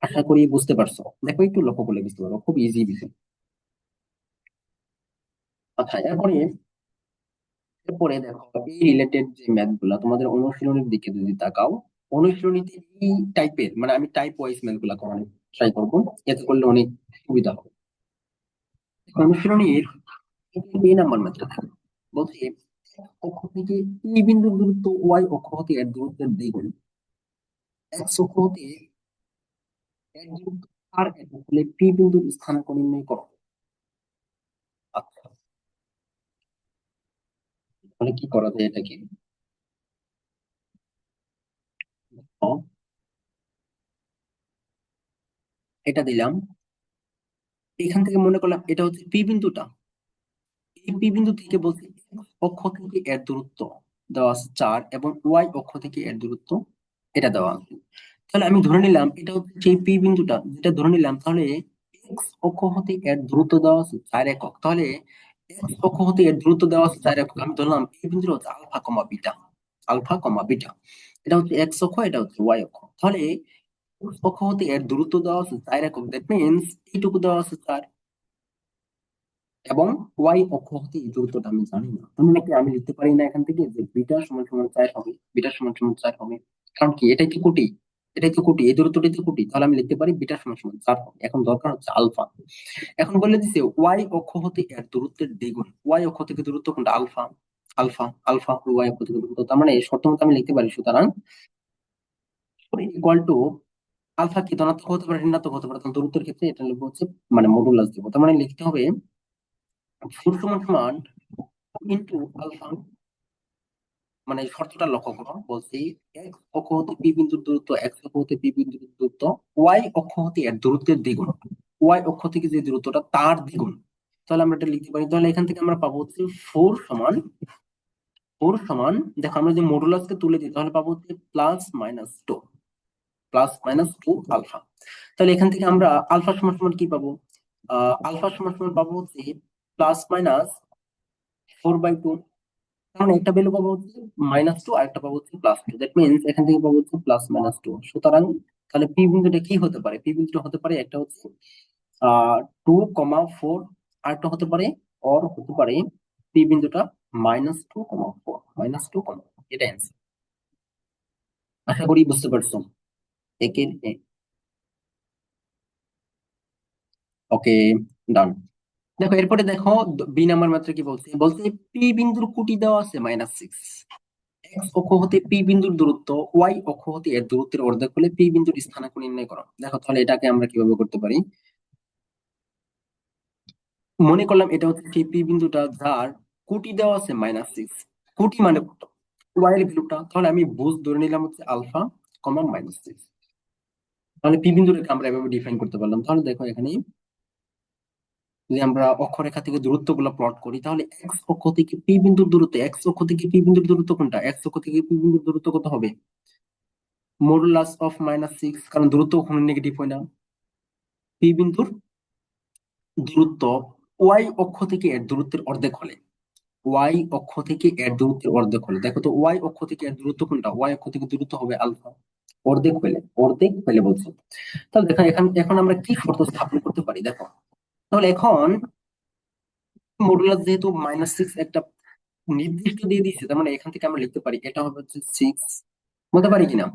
আশা করি বুঝতে পারছো। দেখো একটু লক্ষ্য করলে বুঝতে পারো, খুব ইজি বিষয়। আচ্ছা, এরপরে দেখো এই রিলেটেড যে ম্যাথ গুলা তোমাদের অনুশীলনের দিকে যদি তাকাও, অনুশীলনীতে এই টাইপের মানে আমি টাইপ ওয়াইজ ম্যাথ গুলা করার ট্রাই করবো, এতে করলে অনেক সুবিধা হবে। অনুশীলনীর এই নাম্বার ম্যাথটা দেখো, বলছে অক্ষ থেকে পি বিন্দুর দূরত্ব ওয়াই অক্ষ হতে এর দূরত্বের দ্বিগুণ, এক্স অক্ষ হতে এর দূরত্ব আর একক হলে পি বিন্দুর স্থানাঙ্ক নির্ণয় করো। আচ্ছা, তাহলে কি করা যায় এটাকে? ও, এটা দিলাম, এখান থেকে মনে করলাম এটা হচ্ছে পি বিন্দুটা, এই পি বিন্দু থেকে বলছি X অক্ষ থেকে এর দূরত্ব দেওয়া আছে 4 এবং ওয়াই অক্ষ থেকে এর দূরত্ব এটা দেওয়া আছে। তাহলে আমি ধরে নিলাম এটা হচ্ছে সেই পি বিন্দুটা, যেটা ধরে নিলাম। তাহলে এক্স অক্ষ হতে এর দূরত্ব দেওয়া আছে 4 একক, তাহলে এক্স অক্ষ হতে এর দূরত্ব দেওয়া আছে 4 একক, আমি ধরলাম এই বিন্দুটা হচ্ছে alpha comma beta, alpha comma beta. এটা হচ্ছে এক্স অক্ষ, এটা হচ্ছে ওয়াই অক্ষ। তাহলে এক্স অক্ষ হতে এর দূরত্ব দেওয়া আছে 4 একক, দ্যাট মিনস এইটুকু দেওয়া আছে 4। এবং ওয়াই অক্ষ হতে এই দূরত্বটা আমি জানি না, তার মানে কি আমি লিখতে পারি না এখান থেকে যে বিটা সমান সমান 4 হবে, বিটা সমান সমান 4 হবে? কারণ কি, এটাই তো কোটি, এটাই তো কোটি, এই দূরত্বটাই তো কোটি, তাহলে আমি লিখতে পারি বিটা সমান সমান 4 হবে। এখন দরকার হচ্ছে আলফা। এখন বলে দিছে ওয়াই অক্ষ হতে এর দূরত্বের দ্বিগুণ। ওয়াই অক্ষ থেকে দূরত্ব কোনটা? আলফা। আলফা আলফা ওয়াই অক্ষ থেকে দূরত্ব, তার মানে শর্ত মতো আমি লিখতে পারি, সুতরাং ইকুয়াল টু আলফা কি ধনাত্মক হতে পারে, ঋণাত্মক হতে পারে, তখন দূরত্বের ক্ষেত্রে এটা লিখবো হচ্ছে মানে মডুলাস দিব। তার মানে লিখতে হবে 4 সমান সমান ইন্টু আলফা। মানে শর্তটা লক্ষ্য করো, বলছি এক্স অক্ষ হতে পি বিন্দুর দূরত্ব, এক্স অক্ষ হতে পি বিন্দুর দূরত্ব ওয়াই অক্ষ হতে এর দূরত্বের দ্বিগুণ, ওয়াই অক্ষ থেকে যে দূরত্বটা তার দ্বিগুণ। তাহলে আমরা এটা লিখতে পারি, তাহলে এখান থেকে আমরা পাবো হচ্ছে 4 সমান দেখো আমরা যে মডুলাসকে তুলে দিই তাহলে পাবো হচ্ছে +-2, +-2 আলফা। তাহলে এখান থেকে আমরা আলফা সমান সমান কি পাবো? আলফা সমান সমান পাবো হচ্ছে +-4/2। মানে একটা ভ্যালু পাবো হচ্ছে -2 আর একটা পাবো হচ্ছে +2, দ্যাট মিনস এখান থেকে পাবো হচ্ছে +-2। সুতরাং তাহলে পি বিন্দুটা কি হতে পারে? পি বিন্দুটা হতে পারে একটা হচ্ছে 2,4, আর একটা হতে পারে অর হতে পারে পি বিন্দুটা -2,4, -2,4, এটা অ্যান্সার। আশা করি বুঝতে পারছো। একের ওকে, ডান। দেখো এরপরে দেখো বি নাম্বার মাত্র কি বলছে, বলছে পি বিন্দুর কুটি দেওয়া আছে -6। এক্স অক্ষ হতে পি বিন্দুর দূরত্ব ওয়াই অক্ষ হতে এর দূরত্বের অর্ধেক হলে পি বিন্দুর স্থানাঙ্ক নির্ণয় করো। দেখো তাহলে এটাকে আমরা কিভাবে করতে পারি, মনে করলাম এটা হচ্ছে সেই পি বিন্দুটা যার কোটি দেওয়া আছে -6। কোটি মানে কত? ওয়াই এর ভ্যালুটা, তাহলে আমি বুঝ ধরে নিলাম হচ্ছে আলফা কমা -6। তাহলে পি বিন্দুটাকে আমরা এভাবে ডিফাইন করতে পারলাম। তাহলে দেখো এখানে যদি আমরা অক্ষরেখা থেকে দূরত্ব গুলো প্লট করি, তাহলে এক্স অক্ষ থেকে পি বিন্দুর দূরত্ব, এক্স অক্ষ থেকে পি বিন্দুর দূরত্ব কোনটা? এক্স অক্ষ থেকে পি বিন্দুর দূরত্ব কত হবে? মডুলাস অফ -6, কারণ দূরত্ব কখনো নেগেটিভ হয় না। পি বিন্দুর দূরত্ব ওয়াই অক্ষ থেকে এর দূরত্বের অর্ধেক হলে, ওয়াই অক্ষ থেকে এর দূরত্বের অর্ধেক হলে, দেখো তো ওয়াই অক্ষ থেকে এর দূরত্ব কোনটা? ওয়াই অক্ষ থেকে দূরত্ব হবে আলফা। অর্ধেক পেলে, অর্ধেক পেলে বলছে। তাহলে দেখো এখন আমরা কি শর্ত স্থাপন করতে পারি দেখো। তাহলে এখন মডুলাস যেহেতু -6 একটা নির্দিষ্ট দিয়ে দিয়েছে, তার মানে এখান থেকে আমরা লিখতে পারি এটা হবে হচ্ছে 6, বলতে পারি কিনা?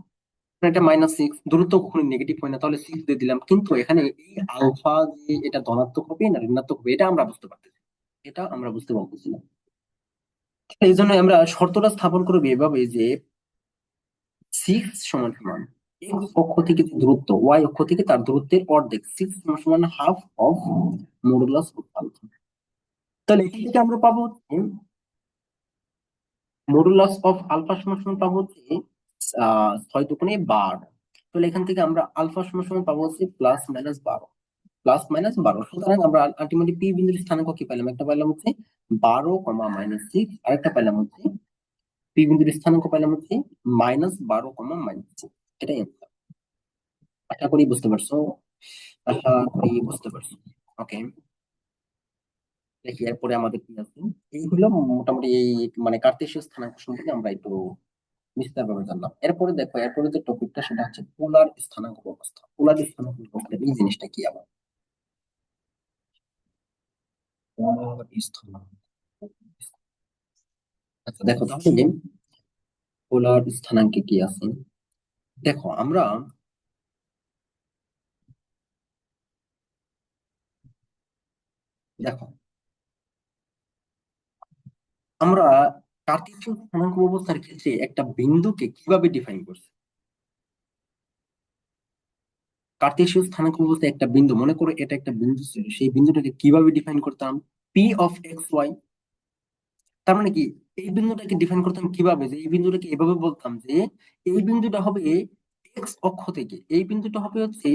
এটা -6, দূরত্ব কখনো নেগেটিভ হয় না, তাহলে 6 দিয়ে দিলাম। কিন্তু এখানে এই আলফা যে এটা ধনাত্মক হবে না ঋণাত্মক হবে, এটা আমরা বুঝতে পারতেছি, এটা আমরা বুঝতে পারতেছি না। এই জন্য আমরা শর্তটা স্থাপন করবো এভাবে যে 6 সমান সমান এক্স অক্ষ থেকে যে দূরত্ব ওয়াই অক্ষ থেকে তার দূরত্বের অর্ধেক, 6 সমান সমান half of modulus of alpha. তাহলে এখান থেকে আমরা পাবো হচ্ছে মডুলাস অফ আলফা সমান সমান পাবো হচ্ছে 6 × 2 = 12। তাহলে এখান থেকে আমরা আলফা সমান সমান পাবো হচ্ছে +-12, +-12। সুতরাং আমরা আলটিমেটলি পি বিন্দুর স্থানাঙ্ক কি পেলাম? একটা পেলাম হচ্ছে 12, -6, আরেকটা পেলাম হচ্ছে পি বিন্দুর স্থানাঙ্ক পেলাম হচ্ছে -12, -6। এটাই answer। আশা করি বুঝতে পারছো, আশা করি বুঝতে পারছো। ওকে, দেখি এরপরে আমাদের কি আছে। এই হলো মোটামুটি এই মানে কার্তেশীয় স্থানাঙ্ক সম্পর্কে আমরা একটু বিস্তারভাবে জানলাম। এরপরে দেখো এরপরে যে টপিকটা সেটা হচ্ছে পোলার স্থানাঙ্ক ব্যবস্থা। পোলার স্থানাঙ্ক ব্যবস্থা এই জিনিসটা কি আবার? পোলার স্থানাঙ্ক, আচ্ছা দেখো তাহলে পোলার স্থানাঙ্কে কি আছে। দেখো আমরা দেখো আমরা কার্তেশীয় স্থানাঙ্ক ব্যবস্থার ক্ষেত্রে একটা বিন্দুকে কিভাবে ডিফাইন করছি। কার্তেশীয় স্থানাঙ্ক ব্যবস্থায় একটা বিন্দু, মনে করো এটা একটা বিন্দু ছিল, সেই বিন্দুটাকে কিভাবে ডিফাইন করতাম? P of X Y. তার মানে কি, এই বিন্দুটাকে ডিফাইন করতাম কিভাবে, যে এই বিন্দুটাকে এভাবে বলতাম যে এই বিন্দুটা হবে এক্স অক্ষ থেকে, এই বিন্দুটা হবে হচ্ছে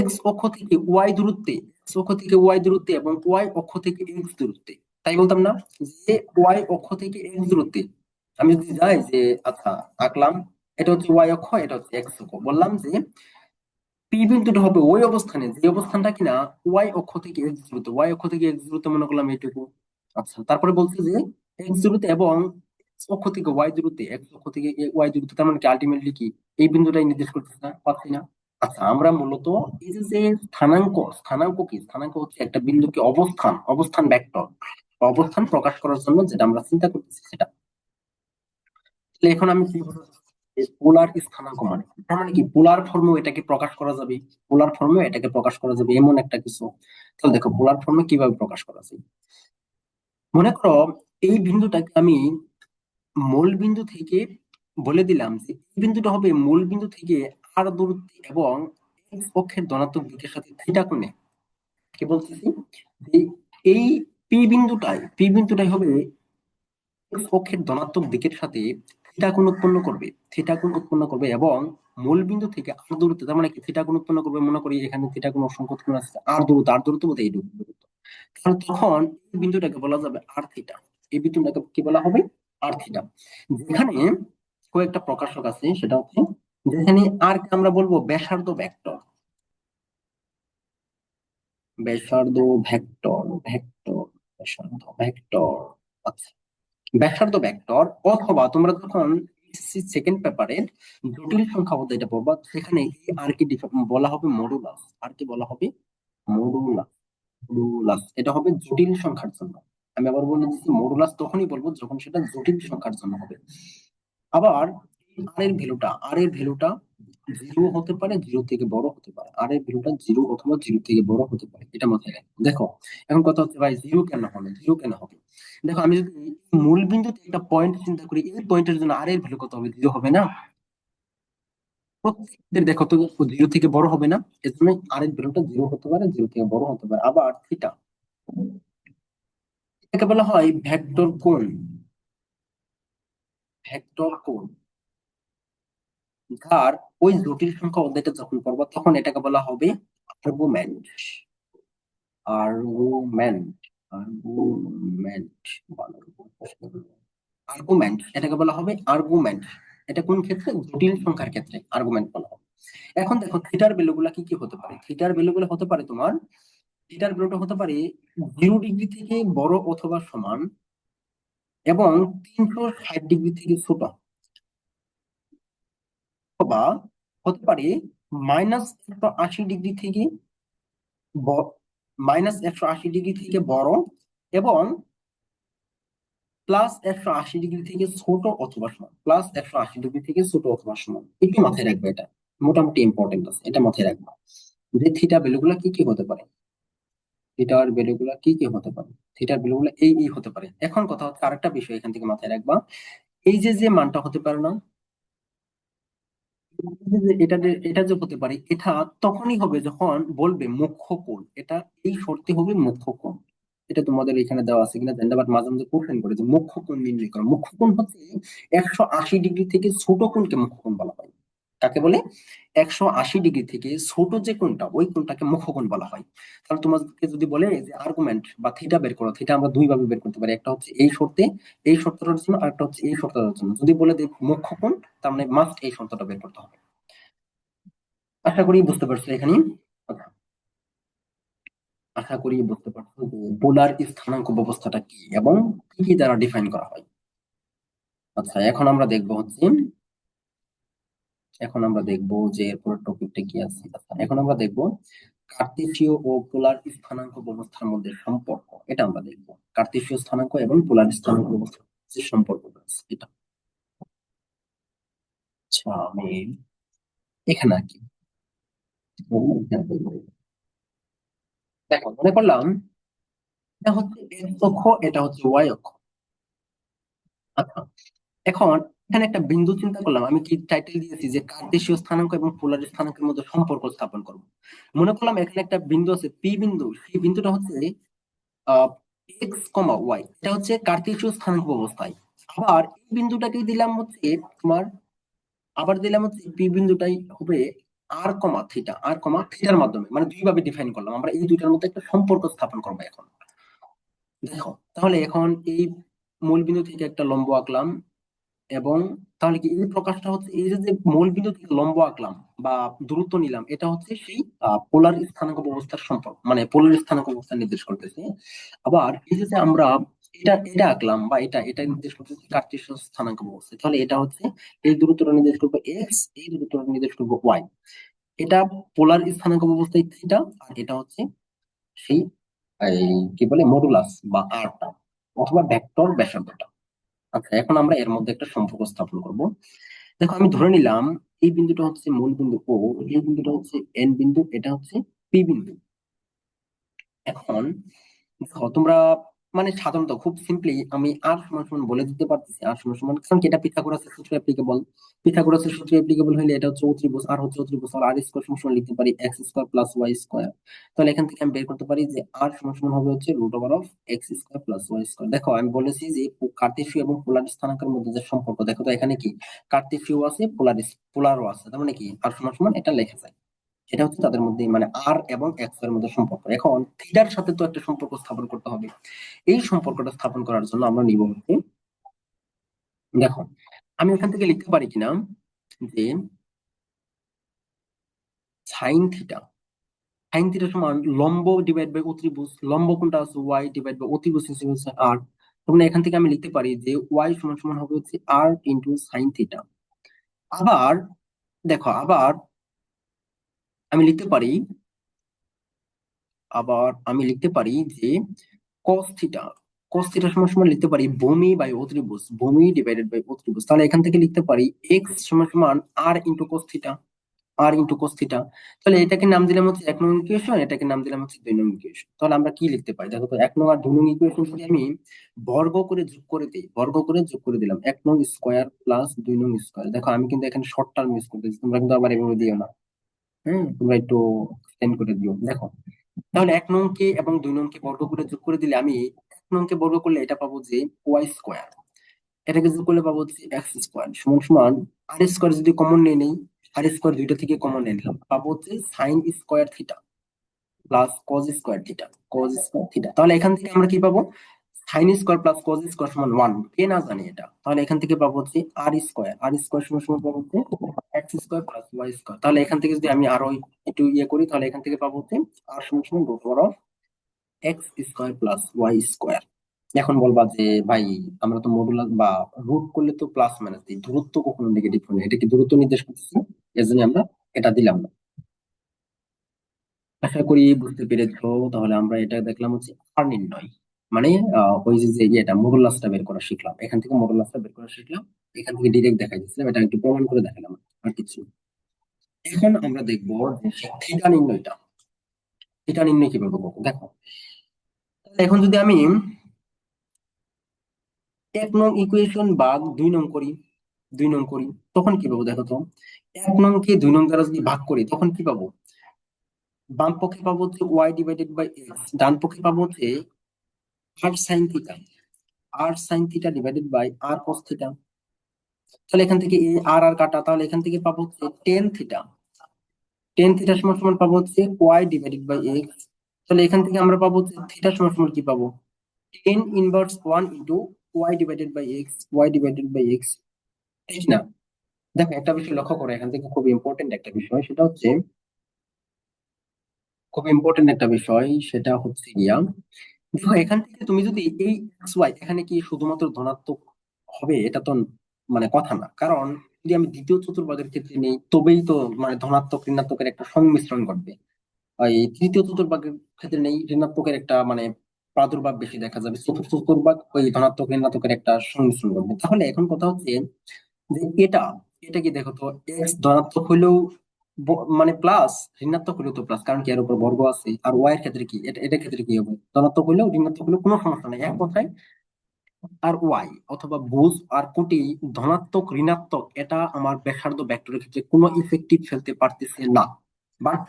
এক্স অক্ষ থেকে ওয়াই দূরত্বে, এক্স অক্ষ থেকে ওয়াই দূরত্বে এবং ওয়াই অক্ষ থেকে এক্স দূরত্বে। তাই বলতাম না যে ওয়াই অক্ষ থেকে এক্স দূরত্বে আমি যদি যাই যে আচ্ছা আঁকলাম, এটা হচ্ছে ওয়াই অক্ষ, এটা হচ্ছে এক্স অক্ষ, বললাম যে পি বিন্দুটা হবে ওই অবস্থানে যে অবস্থানটা কিনা ওয়াই অক্ষ থেকে এক্স দূরত্ব, ওয়াই অক্ষ থেকে এক্স দূরত্ব মনে করলাম এইটুকু। আচ্ছা তারপরে বলছে যে এক্স দূরত্ব এবং অক্ষ থেকে ওয়াই দূরত্বে, এক্স অক্ষ থেকে ওয়াই দূরত্বে, তার মানে কি আলটিমেটলি কি এই বিন্দুটাই নির্দেশ করতেছে না, পাচ্ছি না। আচ্ছা, আমরা মূলত এই যে যে স্থানাঙ্ক, স্থানাঙ্ক কি, স্থানাঙ্ক হচ্ছে একটা বিন্দুকে অবস্থান, অবস্থান ভেক্টর, অবস্থান প্রকাশ করার জন্য যেটা আমরা চিন্তা করতেছি সেটা। তাহলে এখন আমি কি বলবো, পোলার স্থানাঙ্ক মানে কি? তার মানে কি পোলার ফর্মেও এটাকে প্রকাশ করা যাবে, পোলার ফর্মেও এটাকে প্রকাশ করা যাবে এমন একটা কিছু। তাহলে দেখো পোলার ফর্মে কিভাবে প্রকাশ করা যায়। মনে করো এই বিন্দুটাকে আমি মূল বিন্দু থেকে বলে দিলাম যে এই বিন্দুটা হবে মূল বিন্দু থেকে আর দূরত্বে এবং এক্স অক্ষের ধনাত্মক দিকের সাথে থিটা কোণে। কি বলতেছি, যে এই পি বিন্দুটাই হবে এক্স অক্ষের ধনাত্মক দিকের সাথে থিটা কোণ উৎপন্ন করবে, থিটা কোণ উৎপন্ন করবে এবং মূল বিন্দু থেকে আর দূরত্বে, তার মানে কি থিটা কোণ উৎপন্ন করবে, মনে করি এখানে থিটা কোণ অসংখ্য কোণ আছে, আর দূরত্ব বলতে এইটুকু দূরত্ব। তাহলে তখন এই বিন্দুটাকে বলা যাবে আর থিটা, এই বিন্দুটাকে কি বলা হবে, আর থিটা। যেখানে কয়েকটা প্রকাশক আছে, সেটা হচ্ছে যেখানে আর কে আমরা বলবো ব্যাসার্ধ ভেক্টর, ব্যাসার্ধ ভেক্টর, ভেক্টর, ব্যাসার্ধ ভেক্টর। আচ্ছা, ব্যাসার্ধ ভেক্টর, অথবা তোমরা যখন সেকেন্ড পেপারের জটিল সংখ্যা বলতে এটা পড়বা, সেখানে এই আর কি বলা হবে মডুলাস, আর কি বলা হবে মডুলাস, মডুলাস এটা হবে জটিল সংখ্যার জন্য। আমি আবার বলে দিচ্ছি, মডুলাস তখনই বলবো যখন সেটা জটিল সংখ্যার জন্য হবে। আবার আর এর ভ্যালুটা জিরো হতে পারে, জিরো থেকে বড় হতে পারে, আর এর ভ্যালুটা জিরো অথবা জিরো থেকে বড় হতে পারে, এটা মাথায় রাখবে। দেখো এখন কথা হচ্ছে ভাই জিরো কেন হবে, জিরো কেন হবে। দেখো আমি যদি মূল বিন্দুতে একটা পয়েন্ট চিন্তা করি, এই পয়েন্টের জন্য আর এর ভ্যালু কত হবে, জিরো হবে না। প্রত্যেকদের দেখো তো জিরো থেকে বড় হবে না, এর জন্য আর এর ভ্যালুটা জিরো হতে পারে, জিরো থেকে বড় হতে পারে। আবার থিটা, এটাকে বলা হয় ভেক্টর কোণ, ভেক্টর কোণ। আর ওই জটিল সংখ্যা অধ্যায়টা যখন পড়বো তখন এটাকে বলা হবে আর্গুমেন্ট, আর্গুমেন্ট, আর্গুমেন্ট, আর্গুমেন্ট এটাকে বলা হবে আর্গুমেন্ট। এটা কোন ক্ষেত্রে, জটিল সংখ্যার ক্ষেত্রে আর্গুমেন্ট বলা হবে। এখন দেখো থিটার ভ্যালুগুলা কি কি হতে পারে, থিটার ভ্যালুগুলো হতে পারে তোমার, থিটার ভ্যালুটা হতে পারে 0 ডিগ্রি থেকে বড় অথবা সমান এবং 360 ডিগ্রি থেকে ছোট, অথবা হতে পারে -180 ডিগ্রি থেকে -180 ডিগ্রি থেকে বড় এবং +180 ডিগ্রি থেকে ছোট অথবা সমান, +180 ডিগ্রি থেকে ছোট অথবা সমান। একটু মাথায় রাখবে, এটা মোটামুটি ইম্পর্টেন্ট আছে, এটা মাথায় রাখবা যে থিটা ভ্যালুগুলা কি কি হতে পারে, থিটার ভ্যালুগুলা কি কি হতে পারে, থিটার ভ্যালুগুলা এই হতে পারে। এখন কথা হচ্ছে আরেকটা বিষয় এখান থেকে মাথায় রাখবা, এই যে যে মানটা হতে পারে না, এটা যে হতে পারে, এটা তখনই হবে যখন বলবে মুখ্য কোণ, এটা এই শর্তে হবে মুখ্য কোণ। এটা তোমাদের এখানে দেওয়া আছে কিনা জানি না, বাট মাঝে মাঝে কোশ্চেন করে যে মুখ্য কোণ নির্ণয় করো। মুখ্য কোণ হচ্ছে 180 ডিগ্রি থেকে ছোট কোণকে মুখ্য কোণ বলা হয়। কাকে বলে, 180 ডিগ্রি থেকে ছোট যে কোণটা, ওই কোণটাকে মুখ্য কোণ বলা হয়। তাহলে তোমাকে যদি বলে যে আর্গুমেন্ট বা থিটা বের করো, থিটা আমরা দুই ভাবে বের করতে পারি, একটা হচ্ছে এই শর্তে, এই শর্তটার জন্য, আর একটা হচ্ছে এই শর্তটার জন্য। যদি বলে যে মুখ্য কোণ, তার মানে মাস্ট এই শর্তটা বের করতে হবে। আশা করি বুঝতে পারছো এখানে। আচ্ছা, আশা করি বুঝতে পারছো যে পোলার স্থানাঙ্ক ব্যবস্থাটা কি এবং কি কি দ্বারা ডিফাইন করা হয়। আচ্ছা, এখন আমরা দেখবো যে এরপর টপিকটা কি আছে। আচ্ছা, এখন আমরা দেখবো কার্তেশীয় ও পোলার স্থানাঙ্ক ব্যবস্থার মধ্যে সম্পর্ক, এটা আমরা দেখবো। কার্তেশীয় স্থানাঙ্ক এবং পোলার স্থানাঙ্ক ব্যবস্থার যে সম্পর্ক আছে এটা। আচ্ছা, আমি এখানে আর কি দেখো মনে করলাম এটা হচ্ছে এক্স অক্ষ, এটা হচ্ছে ওয়াই অক্ষ। আচ্ছা, এখন এখানে একটা বিন্দু চিন্তা করলাম, আমি কি টাইটেল দিয়েছি যে কার্তেশীয় স্থানাঙ্ক এবং পোলার স্থানাঙ্কের মধ্যে সম্পর্ক স্থাপন করব। মনে করলাম এখানে একটা বিন্দু আছে পি বিন্দু, সেই বিন্দুটা হচ্ছে আহ এক্স কমা ওয়াই, এটা হচ্ছে কার্তেশীয় স্থানাঙ্ক অবস্থায়। আবার এই বিন্দুটাকে দিলাম হচ্ছে তোমার, আবার দিলাম হচ্ছে পি বিন্দুটাই হবে আর কমা থিটা, আর কমা থিটার মাধ্যমে, মানে দুই ভাবে ডিফাইন করলাম আমরা, এই দুইটার মধ্যে একটা সম্পর্ক স্থাপন করবো এখন। দেখো তাহলে এখন এই মূল বিন্দু থেকে একটা লম্ব আঁকলাম, এবং তাহলে কি এই প্রকাশটা হচ্ছে এই যে যে মূল বিন্দু থেকে লম্ব আঁকলাম বা দূরত্ব নিলাম, এটা হচ্ছে সেই পোলার স্থানাঙ্ক ব্যবস্থার সম্পর্ক, মানে পোলার স্থানাঙ্ক ব্যবস্থা নির্দেশ করতেছে। আবার এই যে যে আমরা এটা এটা আঁকলাম, বা এটা এটা নির্দেশ করতেছে কার্টেসীয় স্থানাঙ্ক ব্যবস্থা, তাহলে এটা হচ্ছে এই দূরত্বটা নির্দেশ করবো এক্স, এই দূরত্বটা নির্দেশ করবো ওয়াই। এটা পোলার স্থানাঙ্ক ব্যবস্থায় থিটা, আর এটা হচ্ছে সেই এই কি বলে মডুলাস বা আরটা, অথবা ভেক্টর ব্যাসার্ধটা। আচ্ছা, এখন আমরা এর মধ্যে একটা সম্পর্ক স্থাপন করব। দেখো, আমি ধরে নিলাম এই বিন্দুটা হচ্ছে মূল বিন্দু ও, এই বিন্দুটা হচ্ছে এন বিন্দু, এটা হচ্ছে পি বিন্দু। এখন দেখো তোমরা, মানে সাধারণত খুব সিম্পলি আমি আর সমান সমান বলে দিতে পারতেছি, আর সমান সমান, কারণ কি এটা পিথাগোরাসের সূত্র অ্যাপ্লিকেবল। পিথাগোরাসের সূত্র অ্যাপ্লিকেবল হলে এটা হচ্ছে অতিভুজ, আর হচ্ছে অতিভুজ, আর স্কয়ার সমান সমান লিখতে পারি X square plus Y square. তাহলে এখান থেকে আমি বের করতে পারি যে আর সমান সমান হবে হচ্ছে root over of X square plus Y square. দেখো, আমি বলেছি যে কার্টেসীয় এবং পোলার স্থানাঙ্কের মধ্যে যে সম্পর্ক, দেখো তো এখানে কি কার্টেসীয় আছে, পোলারও আছে, তার মানে কি আর সমান সমান এটা লেখা যায়। এটা হচ্ছে তাদের মধ্যে, মানে আর এবং এক্স এর মধ্যে সম্পর্ক। এখন থিটার সাথে তো একটা সম্পর্ক স্থাপন করতে হবে। এই সম্পর্কটা স্থাপন করার জন্য আমরা নিব হচ্ছে, দেখো আমি এখান থেকে লিখতে পারি কিনা যে সাইন থিটা, সাইন থিটা সমান লম্ব ডিভাইড বাই অতিভুজ, লম্ব কোনটা আছে ওয়াই, ডিভাইড বাই অতিভুজ হিসেবে হচ্ছে আর। তখন এখান থেকে আমি লিখতে পারি যে ওয়াই সমান সমান হবে হচ্ছে আর ইন্টু সাইন থিটা। আবার দেখো, আবার আমি লিখতে পারি, যে cos থিটা, সমান সমান লিখতে পারি ভূমি বাই অতিভুজ, ভূমি ডিভাইডেড বাই অতিভুজ। তাহলে এখান থেকে লিখতে পারি এক্স সমান সমান আর ইন্টু কোস থিটা, আর ইন্টু কোস থিটা। তাহলে এটাকে নাম দিলাম হচ্ছে 1 নং ইকুয়েশন, এটাকে নাম দিলাম হচ্ছে 2 নং ইকুয়েশন। তাহলে আমরা কি লিখতে পারি, দেখো তো 1 নং আর 2 নং ইকুয়েশন যদি আমি বর্গ করে যোগ করে দিই, বর্গ করে যোগ করে দিলাম 1 নং স্কোয়ার প্লাস 2 নং স্কোয়ার। দেখো আমি কিন্তু এখানে শর্ট টার্ম ইউজ করতেছি, তোমরা কিন্তু আবার এভাবে দিও না। হ্যাঁ, তোমরা একটু এক্সটেন্ড করে দিও। দেখো, তাহলে 1 নং কে এবং 2 নং কে বর্গ করে যোগ করে দিলে আমি 1 নং কে বর্গ করলে এটা পাবো যে ওয়াই স্কোয়ার, এটাকে যোগ করলে পাবো হচ্ছে এক্স স্কোয়ার সমান সমান আর স্কোয়ার যদি কমন নিয়ে নেই, আর স্কোয়ার দুইটা থেকে কমন নিয়ে নিলাম, পাবো হচ্ছে sine square theta plus cos square theta, তাহলে এখান থেকে আমরা কি পাবো, sine square plus cos square সমান ওয়ান, কে না জানি এটা, তাহলে এখান থেকে পাবো হচ্ছে আর স্কোয়ার, সমান সমান পাবো হচ্ছে X square plus Y square. তাহলে এখান থেকে যদি আমি আরো একটু ইয়ে করি, তাহলে এখান থেকে পাবো হচ্ছে আর সমান সমান root over of X square plus Y square. এখন বলবা যে ভাই, আমরা তো মডুলাস বা রুট করলে তো প্লাস মাইনাস দিই, দূরত্ব কখনো নেগেটিভ হয় না, এটা কি দূরত্ব নির্দেশ করতেছে, এর জন্য আমরা এটা দিলাম না। আশা করি বুঝতে পেরেছো। তাহলে আমরা এটা দেখলাম হচ্ছে আর নির্ণয়, মানে ওই যে যে ইয়েটা মডুলাসটা বের করা শিখলাম, এখান থেকে মডুলাসটা বের করা শিখলাম, এখান থেকে ডিরেক্ট দেখাই দিচ্ছিলাম, এটা একটু প্রমাণ করে দেখালাম, আর কিছু না। এখন আমরা দেখবো যে থিটা নির্ণয়টা, থিটা নির্ণয় কিভাবে করবো। দেখো, এখন যদি আমি 1 নং ইকুয়েশন ভাগ 2 নং করি, 2 নং করি, তখন কি পাবো দেখো তো, 1 নং কে 2 নং দ্বারা যদি ভাগ করি তখন কি পাবো, বাম পক্ষে পাবো হচ্ছে ওয়াই ডিভাইডেড বাই এক্স, ডান পক্ষে পাবো হচ্ছে R sine theta, divided by R cos theta. তাহলে এখান থেকে এই আর আর কাটা, তাহলে এখান থেকে পাবো হচ্ছে টেন থিটা, সমান সমান পাবো হচ্ছে ওয়াই ডিভাইডেড বাই এক্স। তাহলে এখান থেকে আমরা পাবো হচ্ছে থিটা সমান সমান কি পাবো, tan inverse one into Y divided by X, ঠিক না? দেখো, একটা বিষয় লক্ষ্য করো, এখান থেকে খুব ইম্পর্টেন্ট একটা বিষয়, সেটা হচ্ছে সেটা হচ্ছে গিয়া, দেখো এখান থেকে তুমি যদি এই এক্স ওয়াই, এখানে কি শুধুমাত্র ধনাত্মক হবে এটা তো মানে কথা না, কারণ যদি আমি দ্বিতীয় চতুর্ভাগের ক্ষেত্রে নেই তবেই তো মানে ধনাত্মক ঋণাত্মকের একটা সংমিশ্রণ ঘটবে। আর এই তৃতীয় চতুর্ভাগের ক্ষেত্রে নেই, ঋণাত্মকের একটা মানে প্রাদুর্ভাব বেশি দেখা যাবে, চতুর্থ চতুর্ভাগ ওই ধনাত্মক ঋণাত্মকের একটা সংমিশ্রণ ঘটবে। তাহলে এখন কথা হচ্ছে যে এটা, কি দেখো তো, এক্স ধনাত্মক হইলেও মানে প্লাস, ঋণাত্মক হইলেও তো প্লাস, কারণ কি এর উপর বর্গ আছে। আর ওয়াই এর ক্ষেত্রে কি, এটার ক্ষেত্রে কি হবে, ধনাত্মক হইলেও ঋণাত্মক হইলেও কোনো সমস্যা নেই, এক কথায় আর ওয়াই অথবা ভুজ আর কোটি ধনাত্মক ঋণাত্মক এটা আমার ব্যাসার্ধ ভেক্টরের ক্ষেত্রে কোনো ইফেক্টিভ ফেলতে পারতেছে না। বাট